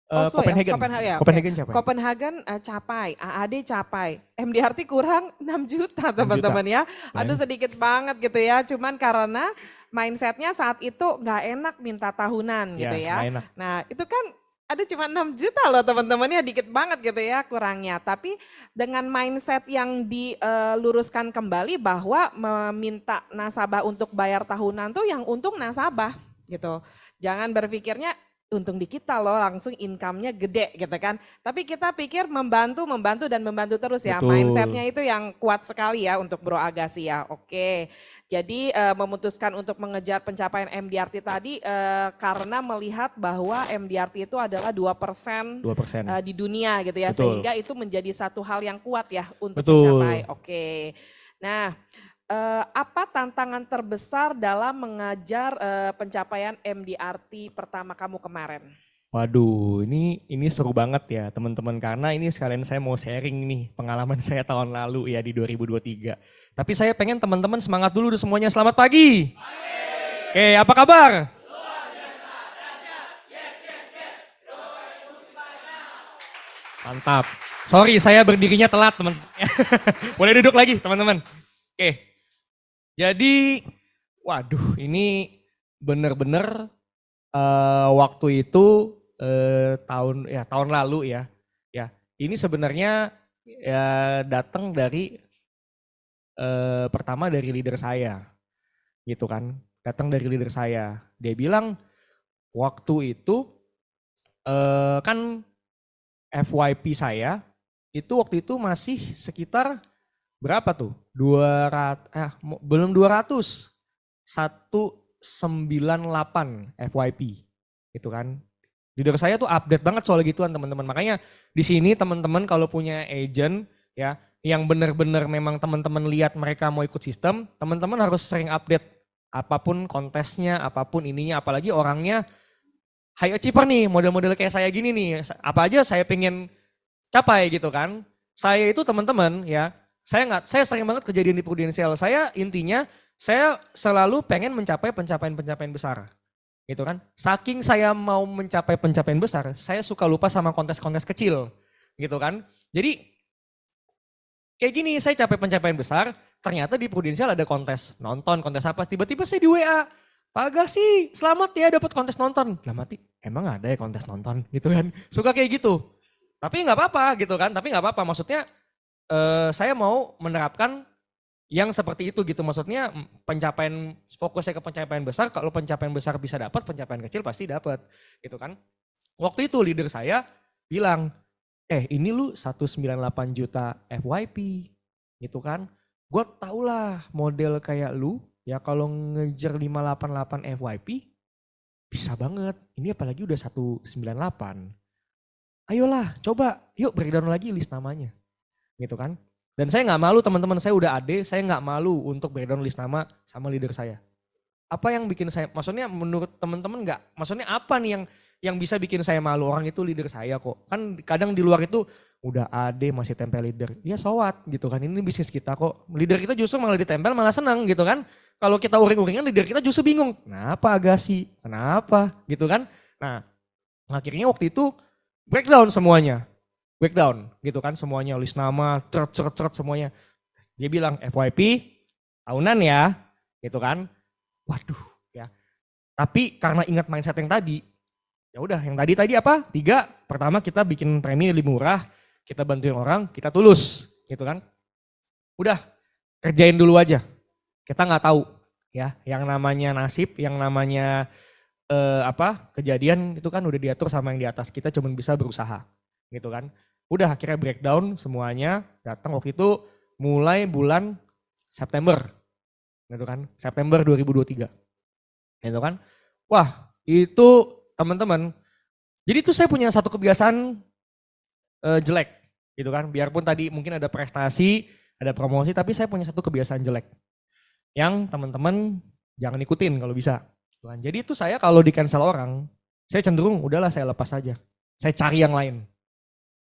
Oslo Copenhagen. ya? Copenhagen, ya, Copenhagen oke. capai. Copenhagen capai, AAD capai, MDRT kurang 6 juta teman-teman ya. Aduh sedikit banget gitu ya, cuman karena mindsetnya saat itu nggak enak minta tahunan gitu ya. Nggak enak. Nah itu kan ada cuma 6 juta loh teman-teman ya, dikit banget gitu ya kurangnya. Tapi dengan mindset yang diluruskan kembali bahwa meminta nasabah untuk bayar tahunan tuh yang untung nasabah gitu. Jangan berpikirnya untung di kita loh, langsung income-nya gede gitu kan. Tapi kita pikir membantu dan membantu terus ya. Betul. Mindset-nya itu yang kuat sekali ya untuk Bro Agassi ya. Oke, jadi memutuskan untuk mengejar pencapaian MDRT tadi karena melihat bahwa MDRT itu adalah 2%, 2%. di dunia gitu ya. Betul. Sehingga itu menjadi satu hal yang kuat ya untuk Betul. mencapai. Oke, nah apa tantangan terbesar dalam mengajar pencapaian MDRT pertama kamu kemarin? Waduh, ini seru banget ya teman-teman, karena ini sekalian saya mau sharing nih pengalaman saya tahun lalu ya di 2023. Tapi saya pengen teman-teman semangat dulu semuanya. Selamat pagi. Oke, apa kabar? Mantap. Sorry, saya berdirinya telat teman. Boleh duduk lagi teman-teman. Oke. Jadi, waduh, ini bener-bener waktu itu tahun lalu ya. Ini sebenarnya ya datang dari pertama dari leader saya, gitu kan. Datang dari leader saya. Dia bilang waktu itu kan FYP saya itu waktu itu masih sekitar berapa tuh? Belum 200. 198 FYP. Gitu kan. Leader saya tuh update banget soal gituan teman-teman. Makanya di sini teman-teman kalau punya agent ya yang benar-benar memang teman-teman lihat mereka mau ikut sistem, teman-teman harus sering update apapun kontesnya, apapun ininya, apalagi orangnya high achiever nih, model-model kayak saya gini nih. Apa aja saya pengen capai gitu kan. Saya itu teman-teman ya, saya sering banget kejadian di Prudential. Saya intinya saya selalu pengen mencapai pencapaian-pencapaian besar. Gitu kan. Saking saya mau mencapai pencapaian besar, saya suka lupa sama kontes-kontes kecil. Gitu kan. Jadi kayak gini, saya capai pencapaian besar, ternyata di Prudential ada kontes nonton, kontes apa, tiba-tiba saya di WA, Pak Agassi selamat ya dapat kontes nonton. Lah mati, emang ada ya kontes nonton gitu kan. Suka kayak gitu. Tapi nggak apa-apa gitu kan, tapi nggak apa-apa. Maksudnya saya mau menerapkan yang seperti itu gitu. Maksudnya pencapaian, fokusnya ke pencapaian besar, kalau pencapaian besar bisa dapat, pencapaian kecil pasti dapat gitu kan. Waktu itu leader saya bilang, ini lu 198 juta FYP gitu kan. Gue tau lah model kayak lu ya kalau ngejar 588 FYP bisa banget. Ini apalagi udah 198. Ayolah coba yuk breakdown lagi list namanya gitu kan. Dan saya nggak malu teman-teman, saya udah AD, saya nggak malu untuk breakdown list nama sama leader saya. Apa yang bikin saya, maksudnya menurut teman-teman nggak, maksudnya apa nih yang bisa bikin saya malu orang itu leader saya kok. Kan kadang di luar itu udah ade masih tempel leader. Ya so what gitu kan, ini bisnis kita kok. Leader kita justru malah ditempel malah senang gitu kan. Kalau kita uring-uringan leader kita justru bingung. Kenapa Agassi? Kenapa? Gitu kan. Nah akhirnya waktu itu breakdown semuanya. Breakdown gitu kan semuanya. List nama, ceret semuanya. Dia bilang FYP tahunan ya gitu kan. Waduh ya. Tapi karena ingat mindset yang tadi, ya udah yang tadi apa? 3, pertama kita bikin premi lebih murah, kita bantuin orang, kita tulus gitu kan. Udah kerjain dulu aja. Kita nggak tahu ya yang namanya nasib, yang namanya kejadian itu kan udah diatur sama yang di atas. Kita cuma bisa berusaha gitu kan. Udah akhirnya breakdown semuanya, datang waktu itu mulai bulan September gitu kan. September 2023. Gitu kan. Wah, itu teman-teman. Jadi itu saya punya satu kebiasaan jelek gitu kan. Biarpun tadi mungkin ada prestasi, ada promosi, tapi saya punya satu kebiasaan jelek. Yang teman-teman jangan ikutin kalau bisa. Gitu kan. Jadi itu saya kalau di cancel orang, saya cenderung udahlah saya lepas aja. Saya cari yang lain.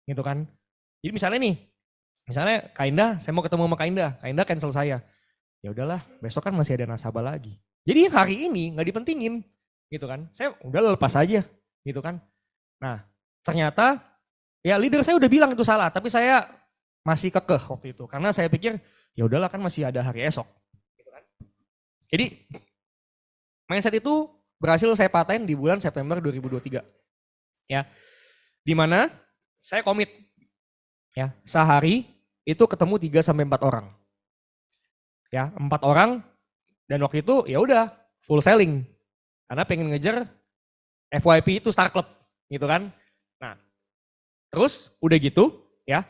Gitu kan. Jadi misalnya Kak Indah, saya mau ketemu sama Kak Indah cancel saya. Ya udahlah, besok kan masih ada nasabah lagi. Jadi hari ini nggak dipentingin. Gitu kan. Saya udah lepas aja gitu kan. Nah ternyata ya leader saya udah bilang itu salah, tapi saya masih kekeh waktu itu. Karena saya pikir ya udahlah kan masih ada hari esok. Gitu kan. Jadi mindset itu berhasil saya paten di bulan September 2023. Ya, dimana saya komit ya sehari itu ketemu 3-4 orang. Ya 4 orang dan waktu itu ya udah full selling. Karena pengen ngejar FYP itu Star Club gitu kan. Nah terus udah gitu ya.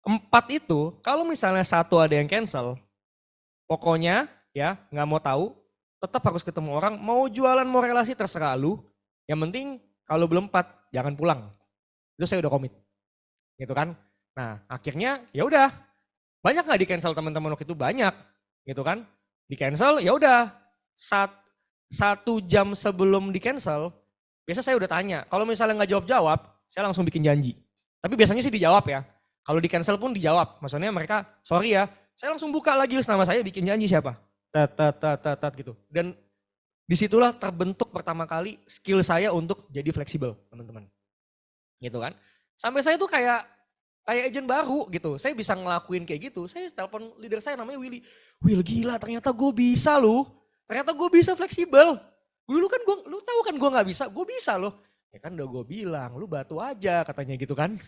4 itu kalau misalnya 1 ada yang cancel. Pokoknya ya gak mau tahu. Tetap harus ketemu orang. Mau jualan mau relasi terserah lu. Yang penting kalau belum 4 jangan pulang. Itu saya udah komit. Gitu kan. Nah akhirnya ya udah. Banyak gak di cancel teman-teman waktu itu? Banyak. Gitu kan. Di cancel ya udah. 1 jam sebelum di cancel, biasa saya udah tanya. Kalau misalnya nggak jawab-jawab, saya langsung bikin janji. Tapi biasanya sih dijawab ya. Kalau di cancel pun dijawab. Maksudnya mereka, sorry ya, saya langsung buka lagi list nama saya, bikin janji siapa. Tat gitu. Dan disitulah terbentuk pertama kali skill saya untuk jadi fleksibel, teman-teman. Gitu kan. Sampai saya tuh kayak agent baru gitu. Saya bisa ngelakuin kayak gitu. Saya telepon leader saya namanya Willy. Will gila ternyata gue bisa loh. Ternyata gue bisa fleksibel. Dulu kan lu tahu kan gue gak bisa, gue bisa loh. Ya kan udah gue bilang, lu batu aja katanya gitu kan.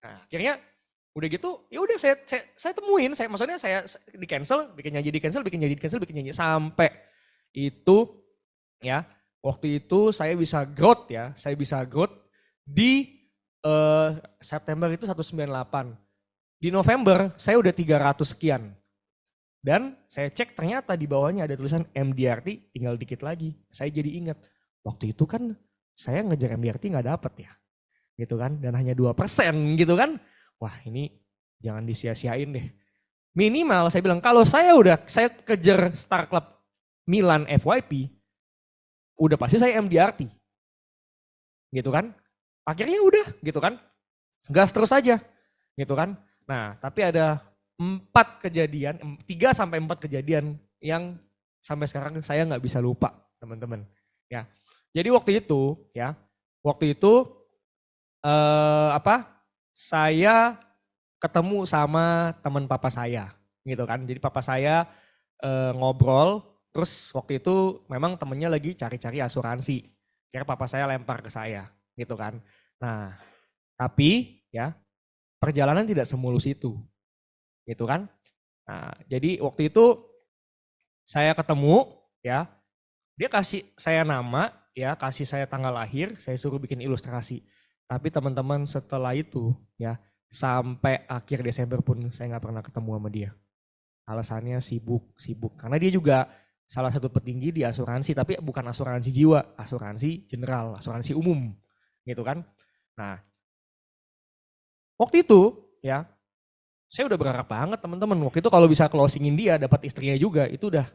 Nah akhirnya udah gitu, ya udah saya temuin, maksudnya saya di cancel, bikin janji. Sampai itu ya, waktu itu saya bisa growth di September itu 198. Di November saya udah 300 sekian. Dan saya cek ternyata di bawahnya ada tulisan MDRT tinggal dikit lagi. Saya jadi ingat, waktu itu kan saya ngejar MDRT gak dapet ya. Gitu kan, dan hanya 2% gitu kan. Wah ini jangan disia-siain deh. Minimal saya bilang, kalau saya kejar Star Club Milan FYP, udah pasti saya MDRT. Gitu kan. Akhirnya udah gitu kan. Gas terus aja gitu kan. Nah tapi ada 3-4 kejadian yang sampai sekarang saya nggak bisa lupa teman-teman. Ya, jadi waktu itu saya ketemu sama teman papa saya, gitu kan. Jadi papa saya ngobrol, terus waktu itu memang temennya lagi cari-cari asuransi. Kira papa saya lempar ke saya, gitu kan. Nah, tapi ya perjalanan tidak semulus itu. Gitu kan. Nah, jadi waktu itu saya ketemu ya, dia kasih saya nama ya, kasih saya tanggal lahir, saya suruh bikin ilustrasi. Tapi teman-teman setelah itu ya, sampai akhir Desember pun saya nggak pernah ketemu sama dia. Alasannya sibuk. Karena dia juga salah satu petinggi di asuransi, tapi bukan asuransi jiwa, asuransi general, asuransi umum gitu kan. Nah, waktu itu ya, saya udah berharap banget teman-teman. Waktu itu kalau bisa closingin dia, dapat istrinya juga, itu udah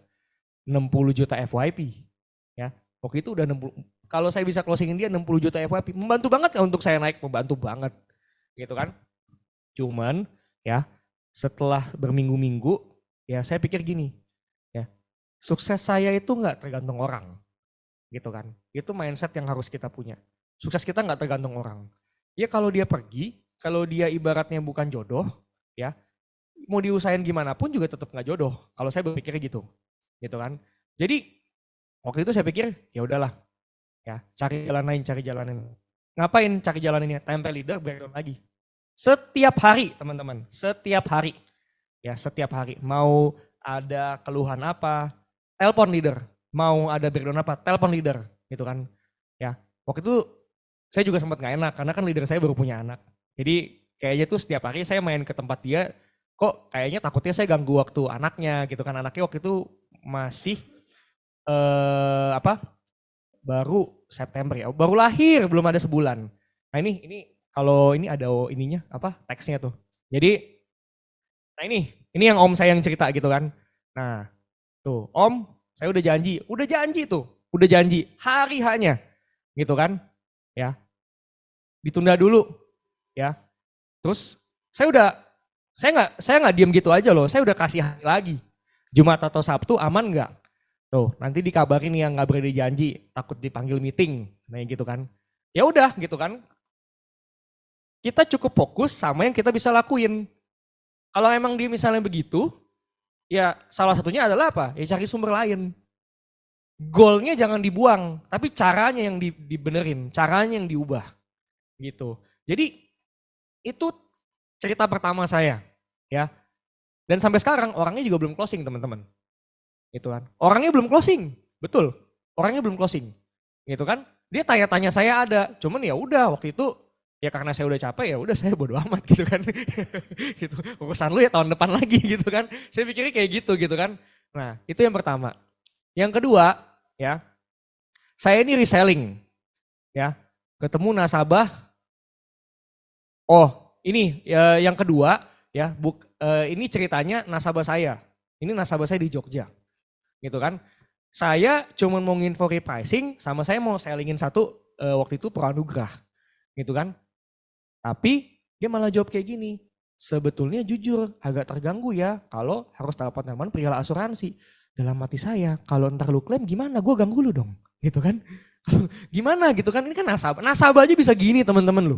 60 juta FYP. Ya, waktu itu udah 60, kalau saya bisa closingin dia 60 juta FYP, membantu banget nggak untuk saya naik? Membantu banget, gitu kan. Cuman ya setelah berminggu-minggu ya saya pikir gini, ya sukses saya itu nggak tergantung orang, gitu kan. Itu mindset yang harus kita punya. Sukses kita nggak tergantung orang. Ya kalau dia pergi, kalau dia ibaratnya bukan jodoh, ya mau diusahain gimana pun juga tetap nggak jodoh. Kalau saya berpikir gitu kan. Jadi waktu itu saya pikir ya udahlah, ya cari jalan lain, cari jalan lain. Ngapain cari jalan ini? Tempel leader, breakdown lagi. Setiap hari teman-teman, setiap hari. Ya setiap hari. Mau ada keluhan apa, telepon leader. Mau ada breakdown apa, telepon leader. Gitu kan. Ya waktu itu saya juga sempat gak enak karena kan leader saya baru punya anak. Jadi kayaknya tuh setiap hari saya main ke tempat dia, kok kayaknya takutnya saya ganggu waktu anaknya gitu kan. Anaknya waktu itu masih baru September ya, baru lahir, belum ada sebulan. Nah ini kalau ini ada ininya teksnya tuh. Jadi nah ini yang om saya yang cerita gitu kan. Nah tuh om saya udah janji tuh, udah janji hari hanya gitu kan, ya ditunda dulu ya. Terus saya nggak diem gitu aja loh, saya udah kasih hari lagi. Jumat atau Sabtu aman nggak? Tuh, nanti dikabarin yang nggak berani janji, takut dipanggil meeting, nah gitu kan. Ya udah gitu kan. Kita cukup fokus sama yang kita bisa lakuin. Kalau emang dia misalnya begitu, ya salah satunya adalah apa? Ya cari sumber lain. Goalnya jangan dibuang, tapi caranya yang dibenerin, caranya yang diubah. Gitu. Jadi itu cerita pertama saya, ya. Dan sampai sekarang orangnya juga belum closing, teman-teman. Gitu kan. Orangnya belum closing, betul. Orangnya belum closing. Gitu kan. Dia tanya-tanya saya ada, cuman ya udah waktu itu ya karena saya udah capek ya udah saya bodo amat gitu kan. Gitu. Urusan lu ya tahun depan lagi gitu kan. Saya pikirnya kayak gitu kan. Nah, itu yang pertama. Yang kedua, ya. Saya ini reselling. Ya. Ketemu nasabah. Oh, ini yang kedua ya, ini ceritanya nasabah saya. Ini nasabah saya di Jogja. Gitu kan. Saya cuma mau nginfo repricing sama saya mau sellingin satu waktu itu Pranugrah. Gitu kan. Tapi dia malah jawab kayak gini. Sebetulnya jujur agak terganggu ya kalau harus telepon teman perihal asuransi. Dalam hati saya, kalau ntar lu klaim gimana? Gue ganggu lu dong. Gitu kan. Gimana gitu kan. Ini kan nasabah. Nasabah aja bisa gini teman-teman lu.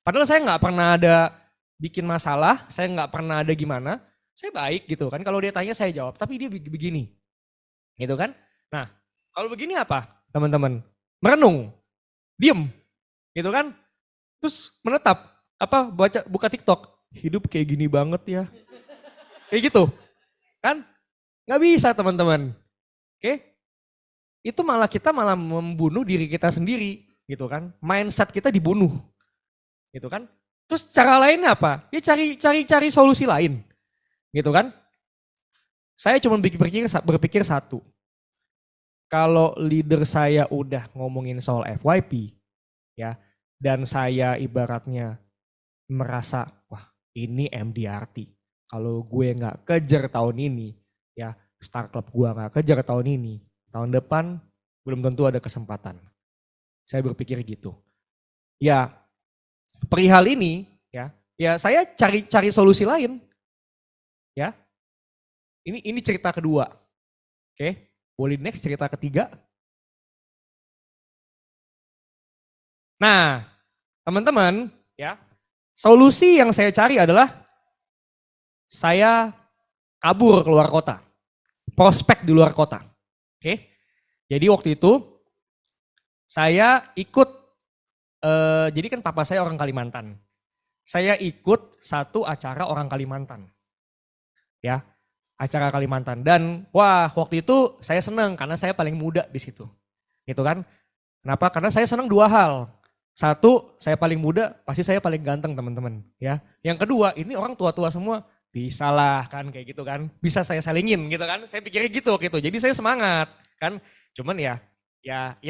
Padahal saya nggak pernah ada bikin masalah. Saya nggak pernah ada gimana. Saya baik gitu kan. Kalau dia tanya saya jawab. Tapi dia begini. Gitu kan. Nah kalau begini apa teman-teman? Merenung. Diem. Gitu kan. Terus menetap. Buka TikTok. Hidup kayak gini banget ya. Kayak gitu. Kan. Nggak bisa teman-teman. Oke. Itu kita malah membunuh diri kita sendiri. Gitu kan. Mindset kita dibunuh. Gitu kan. Terus cara lainnya apa? Ya cari solusi lain. Gitu kan. Saya cuma berpikir satu. Kalau leader saya udah ngomongin soal FYP, ya, dan saya ibaratnya merasa, wah ini MDRT. Kalau gue nggak kejar tahun ini, ya Star Club gue nggak kejar tahun ini, tahun depan belum tentu ada kesempatan. Saya berpikir gitu. Ya perihal ini, ya saya cari solusi lain, ya. Ini cerita kedua. Oke, boleh next cerita ketiga. Nah, teman-teman, ya. Solusi yang saya cari adalah saya kabur keluar kota. Prospek di luar kota. Oke. Jadi waktu itu saya ikut jadi kan papa saya orang Kalimantan. Saya ikut satu acara orang Kalimantan. Ya. Acara Kalimantan dan wah waktu itu saya senang karena saya paling muda di situ. Gitu kan. Kenapa? Karena saya senang dua hal. Satu, saya paling muda, pasti saya paling ganteng teman-teman. Ya. Yang kedua, ini orang tua-tua semua. Bisa lah kan kayak gitu kan. Bisa saya selingin gitu kan. Saya pikirnya gitu gitu. Jadi saya semangat kan. Cuman ya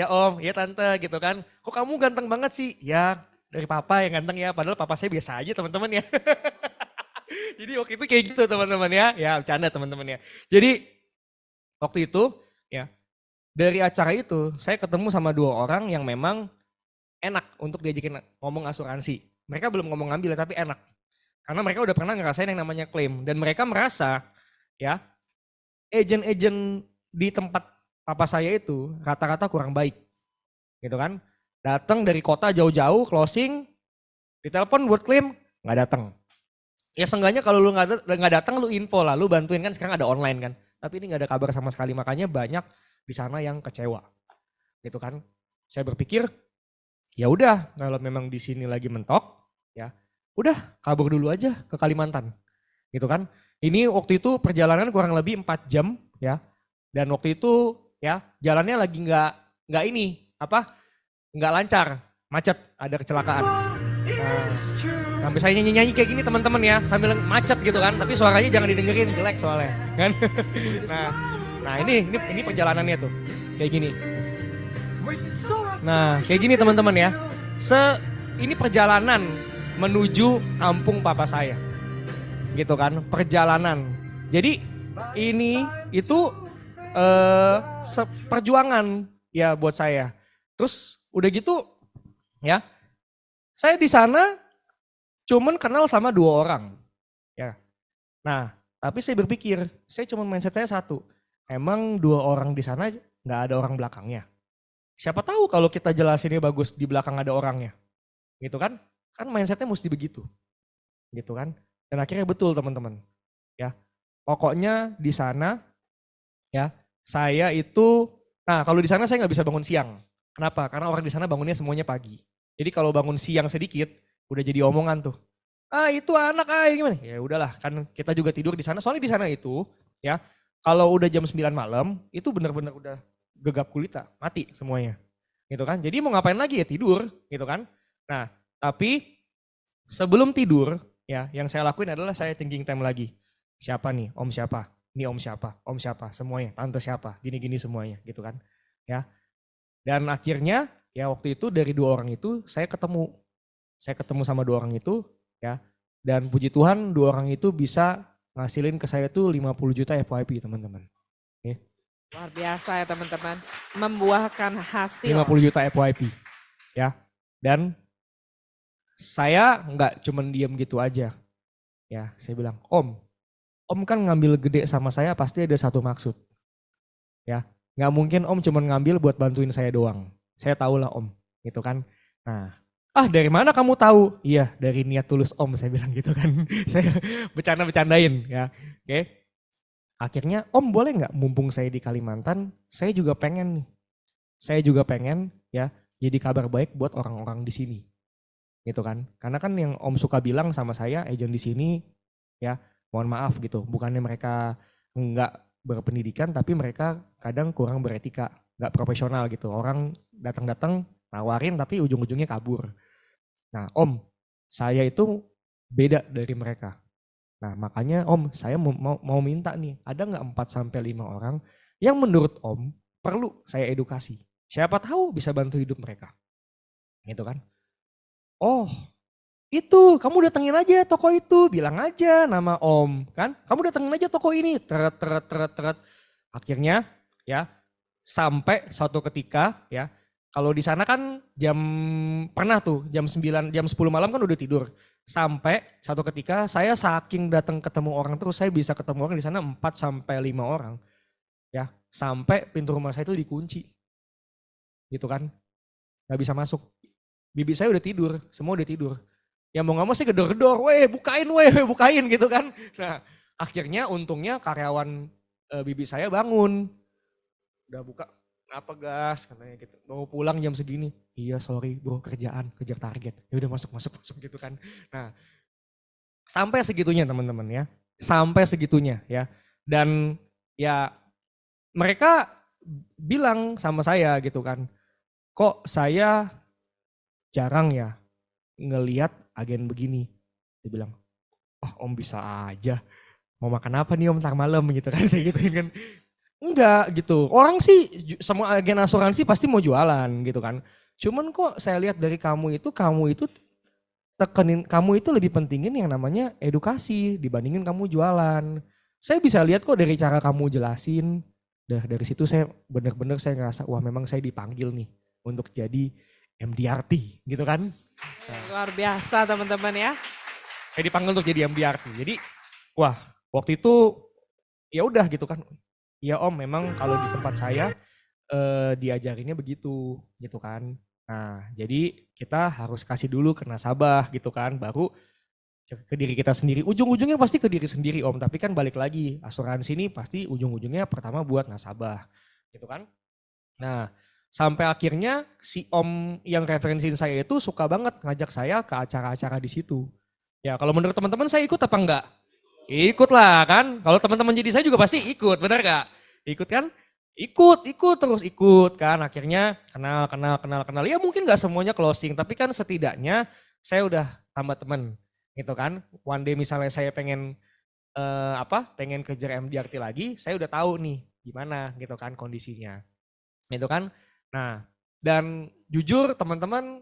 om, ya tante gitu kan. Kok kamu ganteng banget sih? Ya dari papa yang ganteng ya. Padahal papa saya biasa aja teman-teman ya. Jadi waktu itu kayak gitu teman-teman ya. Ya bercanda teman-teman ya. Jadi waktu itu ya dari acara itu saya ketemu sama 2 orang yang memang enak untuk diajakin ngomong asuransi. Mereka belum ngomong ngambil tapi enak. Karena mereka udah pernah ngerasain yang namanya klaim. Dan mereka merasa ya agen-agen di tempat papa saya itu rata-rata kurang baik. Gitu kan. Datang dari kota jauh-jauh closing, ditelepon buat klaim, nggak datang. Ya seenggaknya kalau lu nggak datang lu info lah, lu bantuin kan sekarang ada online kan. Tapi ini nggak ada kabar sama sekali, makanya banyak di sana yang kecewa. Gitu kan. Saya berpikir ya udah kalau memang di sini lagi mentok ya udah kabur dulu aja ke Kalimantan. Gitu kan. Ini waktu itu perjalanan kurang lebih 4 jam ya. Dan waktu itu ya jalannya lagi nggak ini nggak lancar, macet, ada kecelakaan. Sampai saya nyanyi-nyanyi kayak gini teman-teman ya, sambil macet gitu kan, tapi suaranya jangan didengerin, jelek soalnya kan. Nah ini perjalanannya tuh kayak gini. Nah kayak gini teman-teman ya, ini perjalanan menuju kampung papa saya, gitu kan, perjalanan. Jadi ini itu perjuangan ya buat saya. Terus udah gitu ya, saya di sana cuman kenal sama 2 orang. Ya. Nah, tapi saya berpikir, saya cuma mindset saya satu. Emang 2 orang di sana nggak ada orang belakangnya. Siapa tahu kalau kita jelasinnya bagus di belakang ada orangnya. Gitu kan? Kan mindsetnya mesti begitu. Gitu kan? Dan akhirnya betul teman-teman. Ya. Pokoknya di sana ya, saya itu kalau di sana saya nggak bisa bangun siang. Kenapa? Karena orang di sana bangunnya semuanya pagi. Jadi kalau bangun siang sedikit, udah jadi omongan tuh. Itu anak gimana? Ya udahlah, kan kita juga tidur di sana. Soalnya di sana itu ya, kalau udah jam 9 malam, itu benar-benar udah gegap gulita, mati semuanya. Gitu kan? Jadi mau ngapain lagi ya tidur, gitu kan? Nah, tapi sebelum tidur ya, yang saya lakuin adalah saya thinking time lagi. Siapa nih? Om siapa? Ini om siapa? Om siapa? Semuanya, tante siapa? Gini-gini semuanya, gitu kan? Ya. Dan akhirnya ya waktu itu dari 2 orang itu saya ketemu sama 2 orang itu ya, dan puji Tuhan 2 orang itu bisa ngasilin ke saya tuh 50 juta FYP teman-teman. Okay. Luar biasa ya teman-teman, membuahkan hasil. 50 juta FYP ya, dan saya nggak cuman diem gitu aja ya, saya bilang om kan ngambil gede sama saya pasti ada satu maksud ya. Nggak mungkin om cuma ngambil buat bantuin saya doang. Saya tahu lah om, gitu kan. Nah, dari mana kamu tahu? Iya, dari niat tulus om, saya bilang gitu kan. Saya bercanda-bercandain ya. Oke. Akhirnya om boleh nggak mumpung saya di Kalimantan, saya juga pengen nih. Saya juga pengen ya jadi kabar baik buat orang-orang di sini. Gitu kan. Karena kan yang om suka bilang sama saya, agent di sini ya, mohon maaf gitu. Bukannya mereka nggak berpendidikan, tapi mereka kadang kurang beretika, nggak profesional gitu. Orang datang-datang nawarin tapi ujung-ujungnya kabur. Nah om, saya itu beda dari mereka. Nah makanya om, saya mau minta nih, ada nggak 4-5 orang yang menurut om perlu saya edukasi. Siapa tahu bisa bantu hidup mereka. Gitu kan. Oh itu, kamu datengin aja toko itu, bilang aja nama om, kan? Kamu datengin aja toko ini, teret. Akhirnya ya, sampai suatu ketika ya, kalau di sana kan pernah tuh jam 9, jam 10 malam kan udah tidur. Sampai suatu ketika saya saking datang ketemu orang terus, saya bisa ketemu orang di sana 4-5 orang. Ya, sampai pintu rumah saya itu dikunci. Gitu kan, gak bisa masuk. Bibi saya udah tidur, semua udah tidur. Ya mau gak mau saya gedor-gedor, bukain gitu kan. Nah akhirnya untungnya karyawan bibi saya bangun. Udah buka, kenapa gas katanya gitu. Mau pulang jam segini. Iya sorry bro, kerjaan, kejar target. Ya udah masuk gitu kan. Nah sampai segitunya teman-teman ya. Sampai segitunya ya. Dan ya mereka bilang sama saya gitu kan. Kok saya jarang ya ngelihat agen begini. Dia bilang, om bisa aja. Mau makan apa nih om ntar malam gitu kan. Saya gituin kan. Enggak gitu. Orang sih semua agen asuransi pasti mau jualan gitu kan. Cuman kok saya lihat dari kamu itu kamu itu lebih pentingin yang namanya edukasi dibandingin kamu jualan. Saya bisa lihat kok dari cara kamu jelasin. Dari situ saya benar-benar saya ngerasa wah memang saya dipanggil nih untuk jadi MDRT gitu kan. Luar biasa teman-teman ya. Saya dipanggil untuk jadi MDRT. Jadi wah waktu itu ya udah gitu kan. Ya Om memang kalau di tempat saya diajarinnya begitu gitu kan. Nah jadi kita harus kasih dulu ke nasabah gitu kan, baru ke diri kita sendiri. Ujung-ujungnya pasti ke diri sendiri Om, tapi kan balik lagi asuransi ini pasti ujung-ujungnya pertama buat nasabah gitu kan. Nah sampai akhirnya si Om yang referensiin saya itu suka banget ngajak saya ke acara-acara di situ. Ya kalau menurut teman-teman saya ikut apa enggak? Ikut lah kan. Kalau teman-teman jadi saya juga pasti ikut, benar gak? Ikut kan? Ikut terus ikut kan. Akhirnya kenal. Ya mungkin gak semuanya closing, tapi kan setidaknya saya udah tambah teman gitu kan. One day misalnya saya pengen pengen kejar MDRT lagi, saya udah tahu nih gimana gitu kan kondisinya. Gitu kan. Nah, dan jujur teman-teman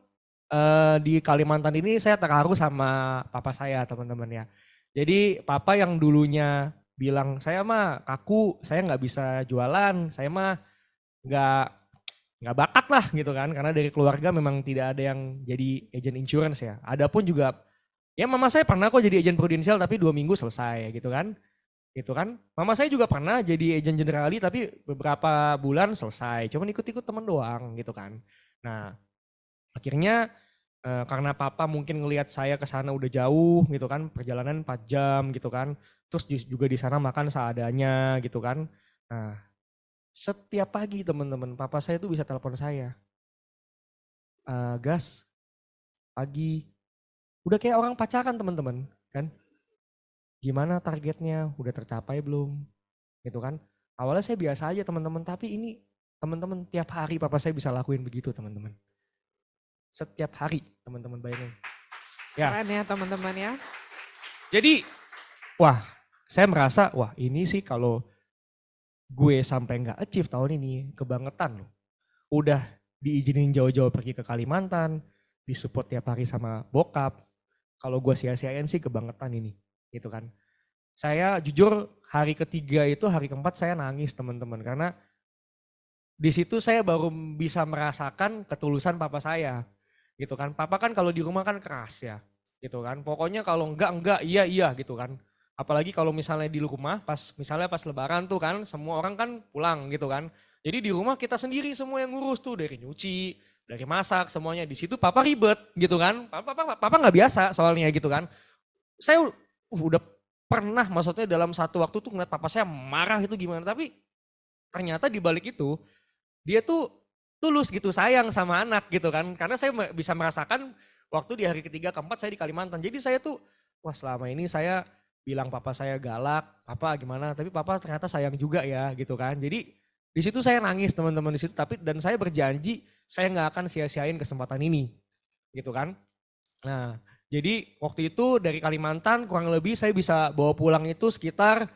di Kalimantan ini saya terharu sama papa saya teman-teman ya. Jadi papa yang dulunya bilang saya mah kaku, saya nggak bisa jualan, saya mah nggak bakat lah gitu kan, karena dari keluarga memang tidak ada yang jadi agent insurance ya. Adapun juga ya mama saya pernah kok jadi agent prudensial tapi 2 minggu selesai gitu kan. Gitu kan. Mama saya juga pernah jadi agent generali tapi beberapa bulan selesai. Cuman ikut-ikut teman doang gitu kan. Nah, akhirnya karena papa mungkin ngelihat saya ke sana udah jauh gitu kan, perjalanan 4 jam gitu kan. Terus juga di sana makan seadanya gitu kan. Nah, setiap pagi teman-teman, papa saya tuh bisa telepon saya. Gas, pagi. Udah kayak orang pacaran teman-teman kan. Gimana targetnya, udah tercapai belum? Gitu kan. Awalnya saya biasa aja teman-teman, tapi ini teman-teman tiap hari papa saya bisa lakuin begitu teman-teman. Setiap hari teman-teman bayangin. Ya. Keren ya teman-teman ya. Jadi wah saya merasa wah ini sih kalau gue sampai nggak achieve tahun ini kebangetan loh. Udah diizinin jauh-jauh pergi ke Kalimantan, disupport tiap hari sama bokap. Kalau gue sia-siain sih kebangetan ini gitu kan. Saya jujur hari ketiga itu hari keempat saya nangis teman-teman karena di situ saya baru bisa merasakan ketulusan papa saya. Gitu kan. Papa kan kalau di rumah kan keras ya. Gitu kan. Pokoknya kalau enggak, iya gitu kan. Apalagi kalau misalnya di rumah misalnya pas lebaran tuh kan semua orang kan pulang gitu kan. Jadi di rumah kita sendiri semua yang ngurus tuh dari nyuci, dari masak semuanya. Di situ papa ribet gitu kan. Papa nggak biasa soalnya gitu kan. Saya udah pernah maksudnya dalam satu waktu tuh ngeliat papa saya marah itu gimana. Tapi ternyata di balik itu dia tuh tulus gitu sayang sama anak gitu kan. Karena saya bisa merasakan waktu di hari ketiga keempat saya di Kalimantan. Jadi saya tuh wah selama ini saya bilang papa saya galak, papa gimana. Tapi papa ternyata sayang juga ya gitu kan. Jadi di situ saya nangis teman-teman di situ. Dan saya berjanji saya nggak akan sia-siain kesempatan ini gitu kan. Nah jadi waktu itu dari Kalimantan kurang lebih saya bisa bawa pulang itu sekitar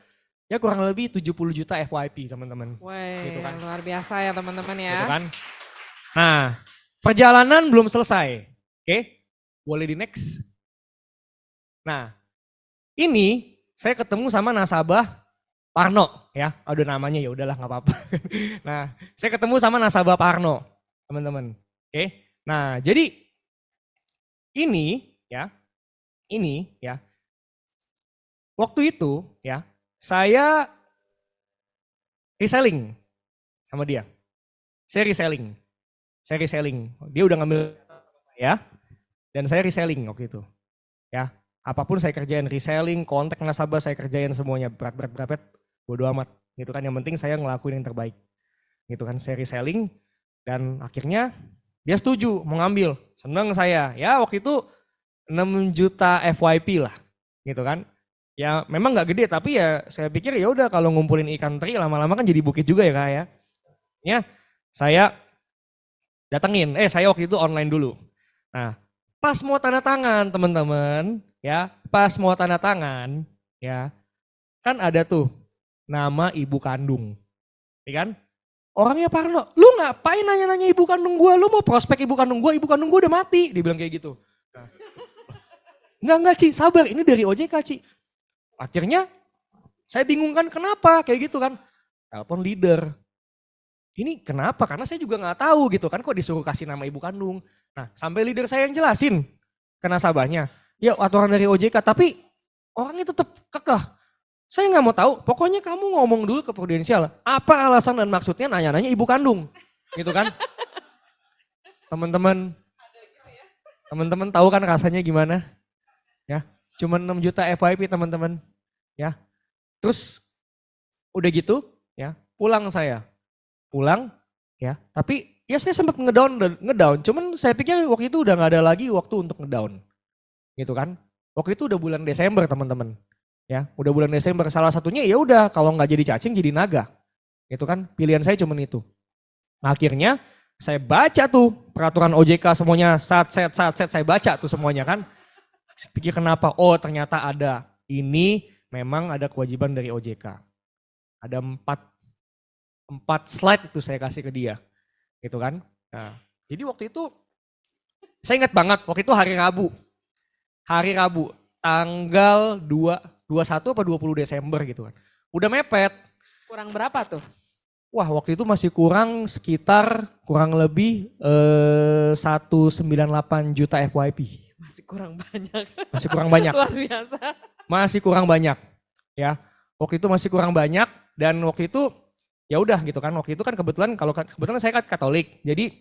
ya kurang lebih 70 juta FYP teman-teman. Wah, Gitu kan. luar biasa ya teman-teman ya. Gitu kan. Nah, perjalanan belum selesai. Oke, boleh di next. Nah, ini saya ketemu sama nasabah Parno ya. Aduh namanya ya udahlah nggak apa-apa. Nah, saya ketemu sama nasabah Parno, teman-teman. Oke. Nah, jadi ini ya. Waktu itu ya, saya reselling sama dia. Saya reselling. Dia udah ngambil ya. Dan saya reselling waktu itu. Ya, apapun saya kerjain reselling, kontak nasabah saya kerjain semuanya berat bodo amat. Gitu kan yang penting saya ngelakuin yang terbaik. Gitu kan saya reselling dan akhirnya dia setuju mau ngambil. Seneng saya. Ya, waktu itu 6 juta FYP lah. Gitu kan. Ya, memang nggak gede tapi ya saya pikir ya udah kalau ngumpulin ikan teri lama-lama kan jadi bukit juga ya Kak ya. Ya, saya datengin, saya waktu itu online dulu. Nah, pas mau tanda tangan teman-teman, ya, pas mau tanda tangan, ya, kan ada tuh nama ibu kandung, ya kan? Orangnya Parno, lu ngapain nanya-nanya ibu kandung gua, lu mau prospek ibu kandung gua udah mati, dia bilang kayak gitu. Nah, enggak Ci, sabar, ini dari OJK Ci. Akhirnya saya bingung kan kenapa kayak gitu kan. telepon leader. Ini kenapa? Karena saya juga nggak tahu gitu kan, kok disuruh kasih nama ibu kandung. Nah, sampai leader saya yang jelasin ke nasabahnya, ya aturan dari OJK, tapi orangnya tetap kekeh. Saya nggak mau tahu, pokoknya kamu ngomong dulu ke Prudensial, apa alasan dan maksudnya nanya-nanya ibu kandung, gitu kan? Teman-teman tahu kan rasanya gimana? Ya, cuma 6 juta FYP teman-teman, ya. Terus udah gitu, ya, pulang saya. Pulang, ya, tapi ya saya sempat ngedown, cuman saya pikir waktu itu udah nggak ada lagi waktu untuk ngedown, gitu kan? Waktu itu udah bulan Desember teman-teman, ya, udah bulan Desember. Salah satunya ya udah kalau nggak jadi cacing jadi naga, gitu kan? Pilihan saya cuman itu. Nah, akhirnya saya baca tuh peraturan OJK semuanya, set saya baca tuh semuanya kan. Saya pikir kenapa? Oh ternyata ada, ini memang ada kewajiban dari OJK. Ada 4 slide itu saya kasih ke dia, gitu kan. Nah, jadi waktu itu saya ingat banget, waktu itu hari Rabu, tanggal 21 apa 20 Desember gitu kan. Udah mepet. Kurang berapa tuh? Wah waktu itu masih kurang lebih 198 juta FYP. Masih kurang banyak. Masih kurang banyak. Luar biasa. Masih kurang banyak, ya. Waktu itu masih kurang banyak dan waktu itu ya udah gitu kan. Waktu itu kan kebetulan saya kan Katolik. Jadi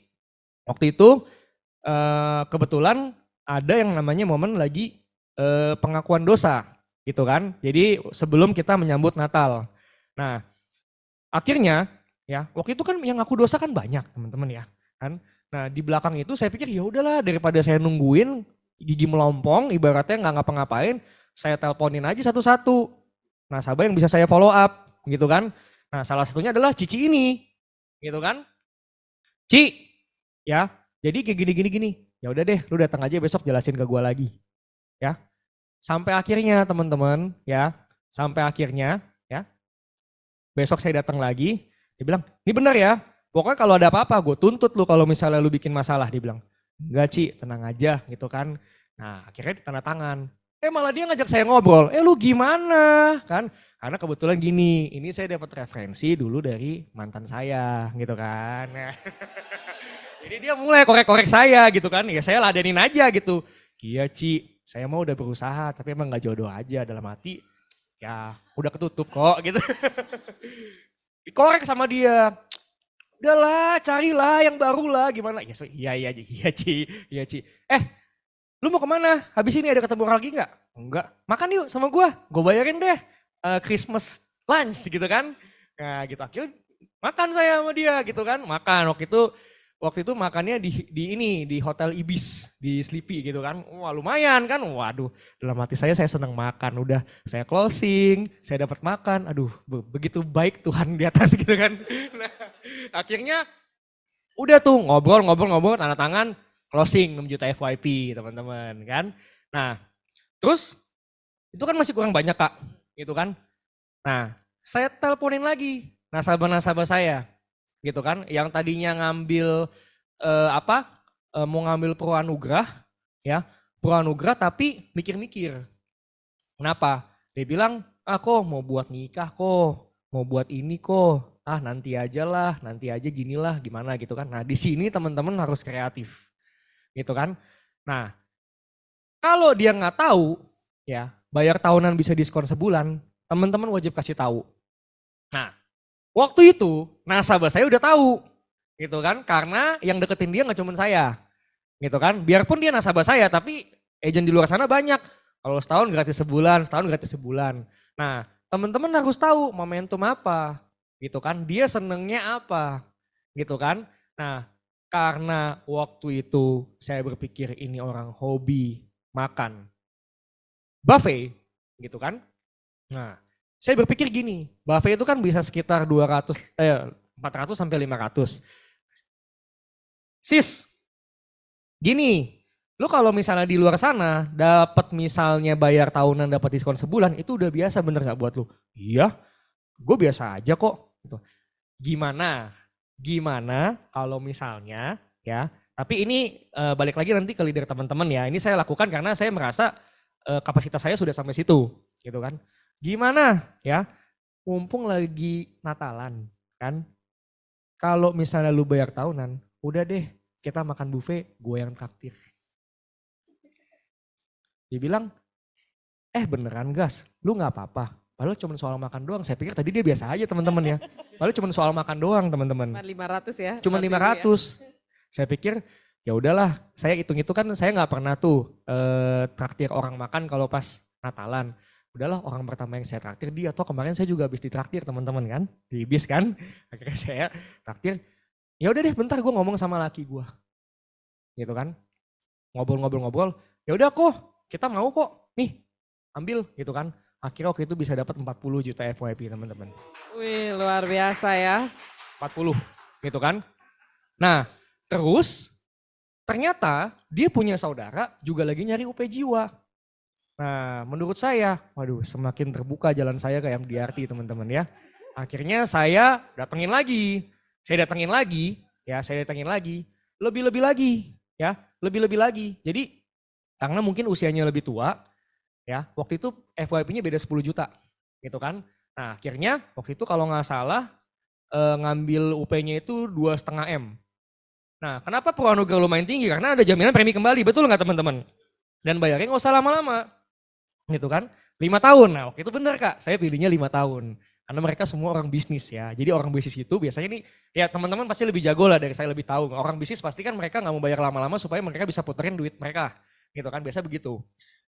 waktu itu kebetulan ada yang namanya momen lagi pengakuan dosa gitu kan. Jadi sebelum kita menyambut Natal. Nah, akhirnya ya waktu itu kan yang ngaku dosa kan banyak teman-teman ya kan. Nah, di belakang itu saya pikir ya udahlah daripada saya nungguin gigi melompong ibaratnya nggak ngapa-ngapain, saya teleponin aja satu-satu. Nah, nasabah yang bisa saya follow up gitu kan. Nah, salah satunya adalah Cici ini. Gitu kan. Ci, ya. Jadi kayak gini. Ya udah deh, lu datang aja besok jelasin ke gua lagi. Ya. Sampai akhirnya teman-teman, ya. Sampai akhirnya, ya. Besok saya datang lagi, dia bilang, "Ini benar ya. Pokoknya kalau ada apa-apa gue tuntut lu kalau misalnya lu bikin masalah." Dia bilang, "Enggak Ci, tenang aja," gitu kan. Nah, akhirnya tanda tangan. Malah dia ngajak saya ngobrol. Lu gimana? Kan? Karena kebetulan gini, ini saya dapat referensi dulu dari mantan saya gitu kan. Jadi dia mulai korek-korek saya gitu kan. Ya saya ladenin aja gitu. "Iya Ci, saya mau udah berusaha tapi emang gak jodoh aja dalam hati. Ya udah ketutup kok," gitu. Dikorek sama dia. "Udahlah, carilah yang baru lah gimana?" Iya Ci. "Lu mau kemana? Habis ini ada ketemu lagi gak?" "Enggak." "Makan yuk sama gue bayarin deh Christmas lunch," gitu kan. Nah gitu akhirnya makan saya sama dia gitu kan. Makan waktu itu makannya di Hotel Ibis di Sleepy gitu kan. Wah lumayan kan. Waduh dalam hati saya senang makan. Udah saya closing, saya dapat makan. Aduh begitu baik Tuhan di atas gitu kan. Nah, akhirnya udah tuh ngobrol tanda tangan closing 6 juta FYP teman-teman kan. Nah terus itu kan masih kurang banyak Kak gitu kan. Nah saya teleponin lagi nasabah-nasabah saya gitu kan. Yang tadinya ngambil mau ngambil Pro-Anugrah ya. Pro-Anugrah tapi mikir-mikir. Kenapa? Dia bilang, kok mau buat nikah kok, mau buat ini kok. Nanti aja ginilah gimana gitu kan. Nah di sini teman-teman harus kreatif gitu kan. Nah kalau dia nggak tahu ya bayar tahunan bisa diskon sebulan, teman-teman wajib kasih tahu. Nah waktu itu nasabah saya udah tahu gitu kan. Karena yang deketin dia nggak cuma saya gitu kan. Biarpun dia nasabah saya tapi agent di luar sana banyak. Kalau setahun gratis sebulan. Nah teman-teman harus tahu momentum apa gitu kan, dia senengnya apa gitu kan. Nah karena waktu itu saya berpikir ini orang hobi makan buffet gitu kan. Nah saya berpikir gini, buffet itu kan bisa sekitar 400 sampai 500. Sis gini, lu kalau misalnya di luar sana dapat misalnya bayar tahunan dapat diskon sebulan itu udah biasa bener gak buat lu? Iya, gue biasa aja kok. Gitu. Gimana kalau misalnya ya, tapi ini balik lagi nanti ke leader teman-teman ya. Ini saya lakukan karena saya merasa kapasitas saya sudah sampai situ gitu kan. Gimana ya mumpung lagi Natalan kan, kalau misalnya lu bayar tahunan, udah deh kita makan buffet, gue yang traktir. Dia bilang, beneran gas, lu gak apa-apa. Padahal cuma soal makan doang, saya pikir tadi dia biasa aja teman-teman ya. Padahal cuma soal makan doang teman-teman. Cuma 500 ya. Cuma 500. Saya pikir ya udahlah, saya hitung itu kan saya nggak pernah tuh traktir orang makan kalau pas Natalan. Udahlah orang pertama yang saya traktir dia, atau kemarin saya juga habis ditraktir teman-teman kan, di bis kan. Akhirnya saya traktir. Ya udah deh, bentar gue ngomong sama laki gue. Gitu kan. Ngobrol-ngobrol. Ya udah kok, kita mau kok. Nih, ambil gitu kan. Akhirnya waktu itu bisa dapat 40 juta FYP teman-teman. Wih, luar biasa ya. 40 gitu kan. Nah, terus ternyata dia punya saudara juga lagi nyari UP Jiwa. Nah, menurut saya, waduh semakin terbuka jalan saya ke MDRT teman-teman ya. Akhirnya saya datengin lagi. Lebih-lebih lagi ya, lebih-lebih lagi. Jadi karena mungkin usianya lebih tua ya, waktu itu FYP-nya beda 10 juta gitu kan. Nah, akhirnya waktu itu kalau nggak salah ngambil UP-nya itu 2,5 M. Nah, kenapa Pro Anugerah lumayan tinggi? Karena ada jaminan premi kembali, betul nggak teman-teman? Dan bayarnya nggak usah lama-lama, gitu kan? 5 tahun, nah waktu itu benar Kak, saya pilihnya 5 tahun. Karena mereka semua orang bisnis ya, jadi orang bisnis itu biasanya nih, ya teman-teman pasti lebih jago lah dari saya lebih tahu. Orang bisnis pasti kan mereka nggak mau bayar lama-lama supaya mereka bisa puterin duit mereka, gitu kan? Biasa begitu,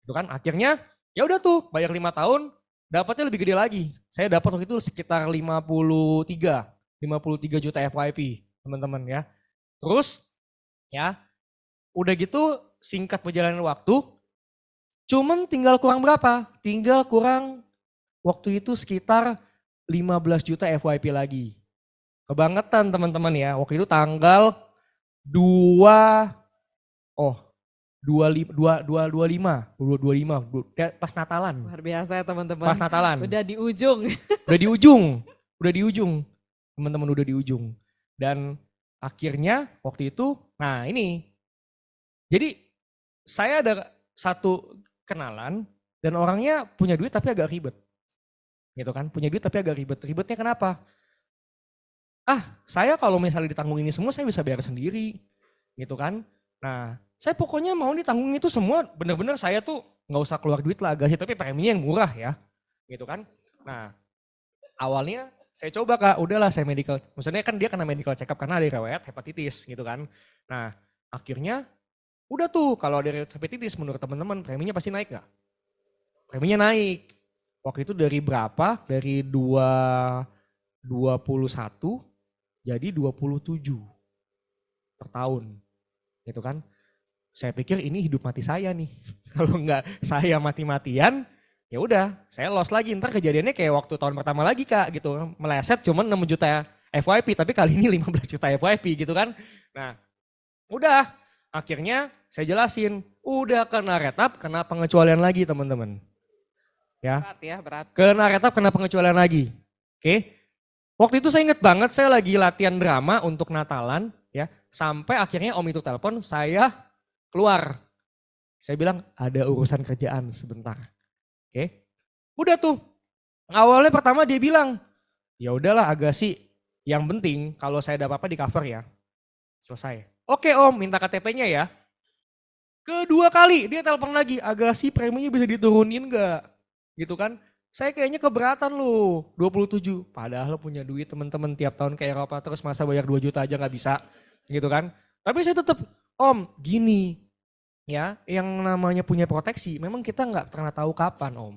gitu kan? Akhirnya ya udah tuh bayar 5 tahun, dapatnya lebih gede lagi. Saya dapat waktu itu sekitar 53 juta FYP, teman-teman ya. Terus ya udah gitu singkat perjalanan waktu, cuman tinggal kurang berapa? Tinggal kurang waktu itu sekitar 15 juta FYP lagi. Kebangetan teman-teman ya, waktu itu tanggal 25 pas Natalan. Luar biasa ya teman-teman. Pas Natalan. Udah di ujung. Udah di ujung. Teman-teman udah di ujung. Dan akhirnya waktu itu, nah ini. Jadi saya ada satu kenalan dan orangnya punya duit tapi agak ribet. Gitu kan, punya duit tapi agak ribet. Ribetnya kenapa? Saya kalau misalnya ditanggung ini semua saya bisa bayar sendiri. Gitu kan. Nah, saya pokoknya mau ditanggung itu semua, bener-bener saya tuh nggak usah keluar duit lah agak sih, tapi preminya yang murah ya. Gitu kan. Nah, awalnya saya coba Kak, udahlah saya medical, maksudnya kan dia kena medical check up karena ada riwayat hepatitis gitu kan. Nah, akhirnya udah tuh kalau ada hepatitis menurut teman-teman preminya pasti naik nggak? Preminya naik. Waktu itu dari berapa? Dari 21 jadi 27 per tahun. Gitu kan. Saya pikir ini hidup mati saya nih. Kalau enggak saya mati-matian, ya udah saya loss lagi. Ntar kejadiannya kayak waktu tahun pertama lagi Kak gitu. Meleset cuman 6 juta FYP tapi kali ini 15 juta FYP gitu kan. Nah udah akhirnya saya jelasin. Udah kena retap, kena pengecualian lagi teman-teman. Ya. Berat ya, berat. Kena retap, kena pengecualian lagi. Oke. Waktu itu saya inget banget saya lagi latihan drama untuk Natalan. Ya, sampai akhirnya Om itu telepon, saya keluar. Saya bilang ada urusan kerjaan sebentar. Oke. Udah tuh. Awalnya pertama dia bilang, ya udahlah agak sih. Yang penting kalau saya ada apa-apa di cover ya. Selesai. Oke Om, minta KTP-nya ya. Kedua kali dia telepon lagi, agak sih preminya bisa diturunin gak? Gitu kan. Saya kayaknya keberatan lu 27. Padahal punya duit teman-teman tiap tahun ke Eropa terus masa bayar 2 juta aja gak bisa. Gitu kan. Tapi saya tetap, Om gini ya, yang namanya punya proteksi memang kita gak pernah tahu kapan Om.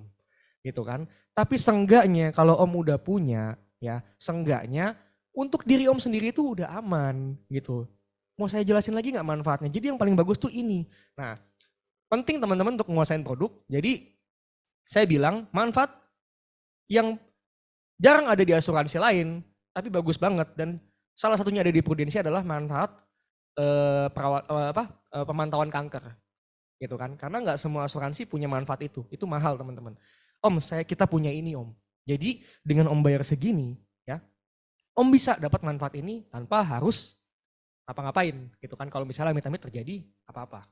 Gitu kan. Tapi seenggaknya kalau Om udah punya ya, seenggaknya untuk diri Om sendiri itu udah aman gitu. Mau saya jelasin lagi gak manfaatnya? Jadi yang paling bagus tuh ini. Nah penting teman-teman untuk menguasain produk. Jadi saya bilang manfaat yang jarang ada di asuransi lain, tapi bagus banget dan salah satunya ada di Prudensi adalah manfaat pemantauan kanker, gitu kan? Karena nggak semua asuransi punya manfaat itu mahal teman-teman. Om, kita punya ini Om. Jadi dengan Om bayar segini, ya, Om bisa dapat manfaat ini tanpa harus ngapa-ngapain, gitu kan? Kalau misalnya amit-amit terjadi apa-apa.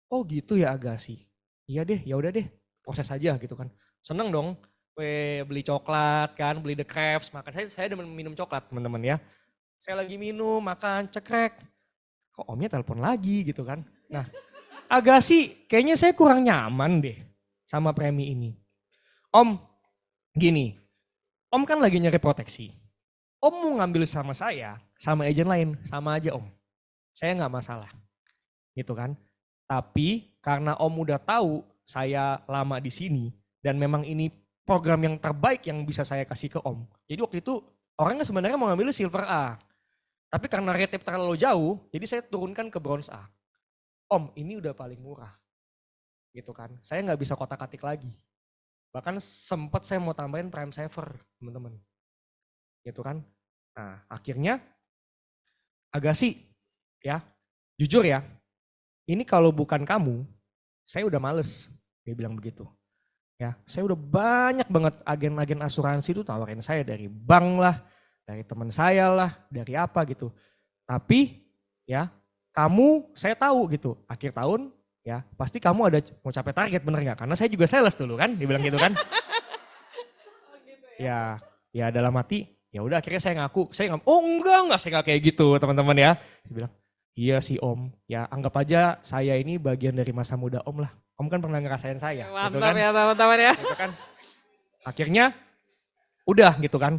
Oh gitu ya Agassi. Iya deh, ya udah deh, proses aja gitu kan. Seneng dong. beli coklat kan, beli The Crepes, makan. Saya demen minum coklat teman-teman ya. Saya lagi minum, makan, cekrek. Kok omnya telepon lagi gitu kan. Nah, agak sih kayaknya saya kurang nyaman deh sama premi ini. Om, gini, om kan lagi nyari proteksi. Om mau ngambil sama saya, sama agent lain, sama aja om. Saya nggak masalah, gitu kan. Tapi karena om udah tahu saya lama di sini dan memang ini program yang terbaik yang bisa saya kasih ke om. Jadi waktu itu orangnya sebenarnya mau ngambil silver A. Tapi karena rate terlalu jauh, jadi saya turunkan ke bronze A. Om, ini udah paling murah. Gitu kan. Saya nggak bisa kotak-katik lagi. Bahkan sempat saya mau tambahin prime saver, teman-teman. Gitu kan. Nah, akhirnya Agassi ya, jujur ya, ini kalau bukan kamu, saya udah males, dia bilang begitu. Ya, saya udah banyak banget agen-agen asuransi itu tawarin saya dari bank lah, dari teman saya lah, dari apa gitu. Tapi ya, kamu saya tahu gitu, akhir tahun ya pasti kamu ada mau capai target, bener nggak? Karena saya juga sales dulu kan, dia bilang gitu kan. Ya dalam hati, ya udah akhirnya saya ngaku, oh enggak saya nggak kayak gitu teman-teman ya. Dia bilang, iya sih om, ya anggap aja saya ini bagian dari masa muda om lah. Om kan pernah ngerasain saya. Mantap gitu kan. ya teman-teman ya. Gitu kan. Akhirnya udah gitu kan.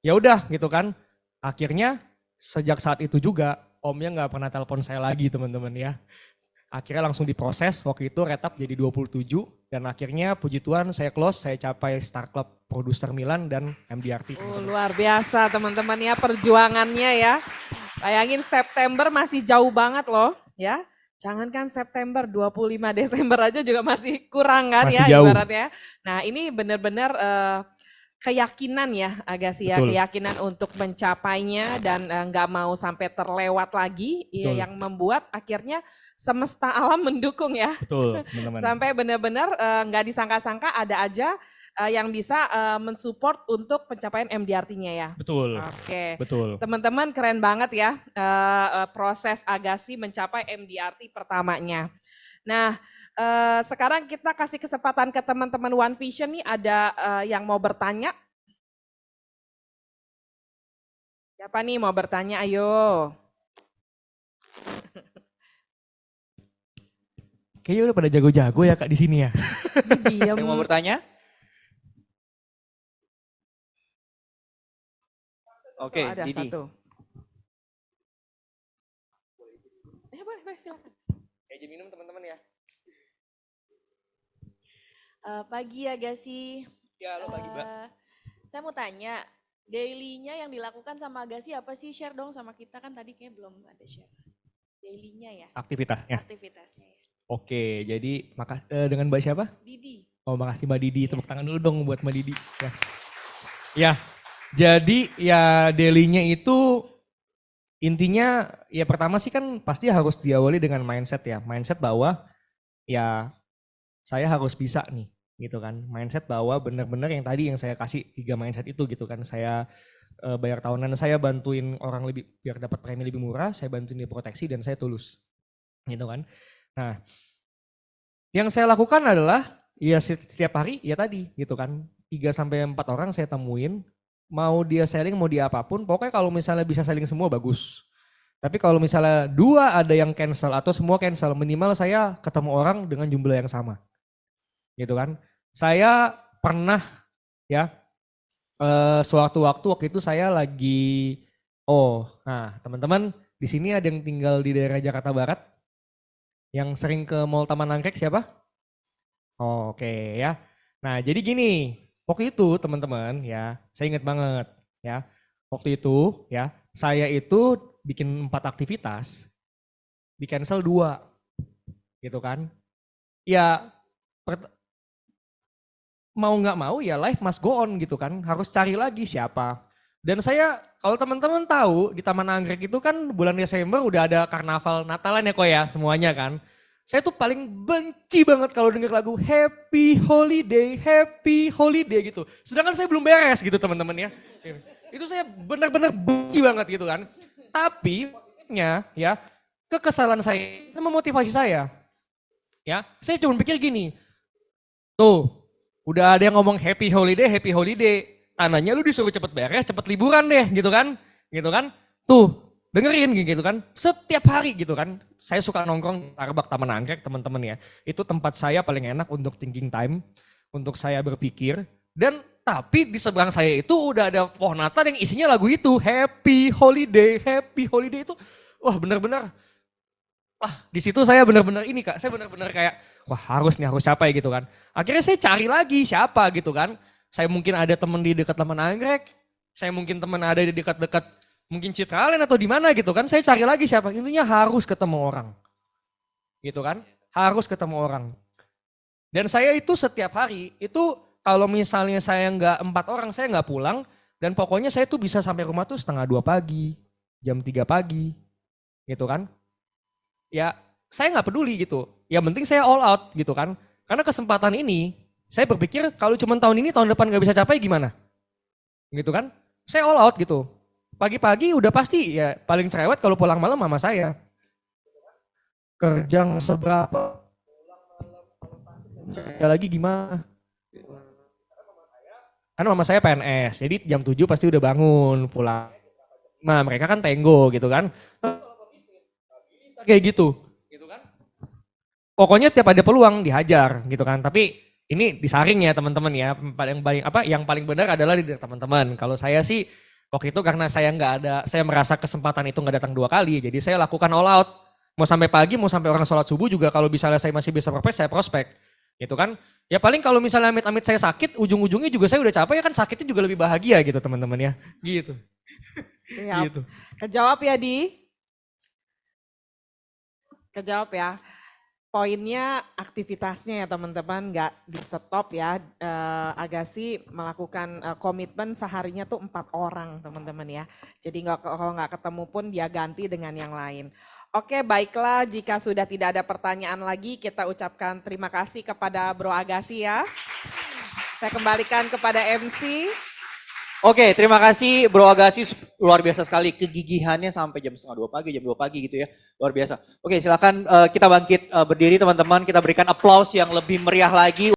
Ya udah gitu kan. Akhirnya sejak saat itu juga omnya nggak pernah telepon saya lagi teman-teman ya. Akhirnya langsung diproses, waktu itu retap jadi 27 dan akhirnya puji Tuhan saya close, saya capai Star Club Producer Milan dan MDRT. Luar biasa teman-teman ya perjuangannya ya. Bayangin September masih jauh banget loh ya. Jangankan September, 25 Desember aja juga masih kurang kan Masih ya jauh. ibaratnya. Nah ini benar-benar keyakinan ya Agassi ya, Betul. keyakinan untuk mencapainya dan nggak mau sampai terlewat lagi ya, yang membuat akhirnya semesta alam mendukung ya. Betul teman-teman. Sampai benar-benar nggak disangka-sangka ada aja yang bisa mensupport untuk pencapaian MDRT-nya ya. Betul. Oke. Betul. Teman-teman keren banget ya proses Agassi mencapai MDRT pertamanya. Nah sekarang kita kasih kesempatan ke teman-teman One Vision nih, ada yang mau bertanya. Siapa nih mau bertanya, ayo. Kayaknya udah pada jago-jago ya kak di sini ya. Diam. Yang mau bertanya? Oke, Ada Didi. satu. Boleh silakan. Kayak minum teman-teman ya. Pagi ya Agassi. Ya lo pagi mbak. Saya mau tanya, daily-nya yang dilakukan sama Agassi apa sih? Share dong sama kita, kan tadi kayak belum ada share. Daily-nya ya, Aktivitasnya. aktivitasnya ya. Oke, jadi dengan Mbak siapa? Didi. Oh makasih Mbak Didi, tepuk tangan dulu dong buat Mbak Didi. Ya, jadi ya daily-nya itu intinya ya pertama sih kan pasti harus diawali dengan mindset ya. Mindset bahwa ya saya harus bisa nih gitu kan. Mindset bahwa benar-benar yang tadi yang saya kasih 3 mindset itu gitu kan. Saya bayar tahunan, saya bantuin orang lebih biar dapat premi lebih murah, saya bantuin dia proteksi dan saya tulus. Gitu kan. Nah, yang saya lakukan adalah ya setiap hari ya tadi gitu kan. 3 sampai 4 orang saya temuin, mau dia selling mau dia apapun, pokoknya kalau misalnya bisa selling semua bagus. Tapi kalau misalnya 2 ada yang cancel atau semua cancel, minimal saya ketemu orang dengan jumlah yang sama. Gitu kan. Saya pernah ya suatu waktu itu saya lagi nah teman-teman di sini ada yang tinggal di daerah Jakarta Barat yang sering ke Mall Taman Anggrek siapa? Oke ya. Nah jadi gini, waktu itu teman-teman ya, saya ingat banget ya. Waktu itu ya, saya itu bikin 4 aktivitas, di cancel 2 gitu kan. Ya mau nggak mau ya life must go on gitu kan, harus cari lagi siapa. Dan saya kalau teman-teman tahu di Taman Anggrek itu kan bulan Desember udah ada karnaval Natalan ya kok ya semuanya kan. Saya tuh paling benci banget kalau denger lagu Happy Holiday gitu. Sedangkan saya belum beres gitu teman-teman ya. Itu saya benar-benar benci banget gitu kan. Tapi ya kekesalan saya memotivasi saya. Ya, saya cuma pikir gini. Tuh, Udah ada yang ngomong happy holiday, happy holiday. Tandanya lu disuruh cepet beres, cepet liburan deh gitu kan. Gitu kan. Tuh, dengerin gitu kan. Setiap hari gitu kan. Saya suka nongkrong Starbucks Taman Anggrek teman-teman ya. Itu tempat saya paling enak untuk thinking time. Untuk saya berpikir. Dan tapi di seberang saya itu udah ada pohon Natal yang isinya lagu itu. Happy holiday itu. Wah benar-benar. Wah di situ saya benar-benar ini Kak. Saya benar-benar kayak wah harus capai gitu kan. Akhirnya saya cari lagi siapa gitu kan. Saya mungkin ada teman di dekat Taman Anggrek. Saya mungkin teman ada di dekat-dekat mungkin Citraland atau di mana gitu kan. Saya cari lagi siapa. Intinya harus ketemu orang. Gitu kan. Harus ketemu orang. Dan saya itu setiap hari itu kalau misalnya saya nggak 4 orang saya nggak pulang. Dan pokoknya saya tuh bisa sampai rumah tuh 1:30 pagi. Jam 3 pagi. Gitu kan. Ya saya nggak peduli gitu. Yang penting saya all out gitu kan. Karena kesempatan ini saya berpikir kalau cuma tahun ini tahun depan nggak bisa capai gimana? Gitu kan. Saya all out gitu. Pagi-pagi udah pasti ya paling cerewet kalau pulang malam mama saya. Kerja seberapa? Kerja lagi gimana? Karena mama saya PNS, jadi jam 7 pasti udah bangun pulang. Nah mereka kan tenggo gitu kan. Kayak gitu kan. Pokoknya tiap ada peluang dihajar gitu kan. Tapi ini disaring ya teman-teman ya. Yang paling benar adalah di teman-teman. Kalau saya sih waktu itu karena saya merasa kesempatan itu nggak datang 2 kali. Jadi saya lakukan all out. Mau sampai pagi, mau sampai orang sholat subuh juga kalau misalnya saya masih bisa prospek, saya prospek. Gitu kan. Ya paling kalau misalnya amit-amit saya sakit, ujung-ujungnya juga saya udah capek ya kan sakitnya juga lebih bahagia gitu teman-teman ya. Gitu. Siap. Gitu. Kejawab ya Di? Kejawab ya. Poinnya aktivitasnya ya teman-teman nggak di stop ya. Agassi melakukan komitmen seharinya tuh 4 orang teman-teman ya. Jadi kalau nggak ketemu pun dia ganti dengan yang lain. Oke baiklah jika sudah tidak ada pertanyaan lagi kita ucapkan terima kasih kepada Bro Agassi ya. Saya kembalikan kepada MC. Oke, terima kasih Bro Agassi, luar biasa sekali kegigihannya sampai jam 1:30 pagi, jam 2 pagi gitu ya. Luar biasa. Oke, silakan kita bangkit berdiri teman-teman, kita berikan aplaus yang lebih meriah lagi.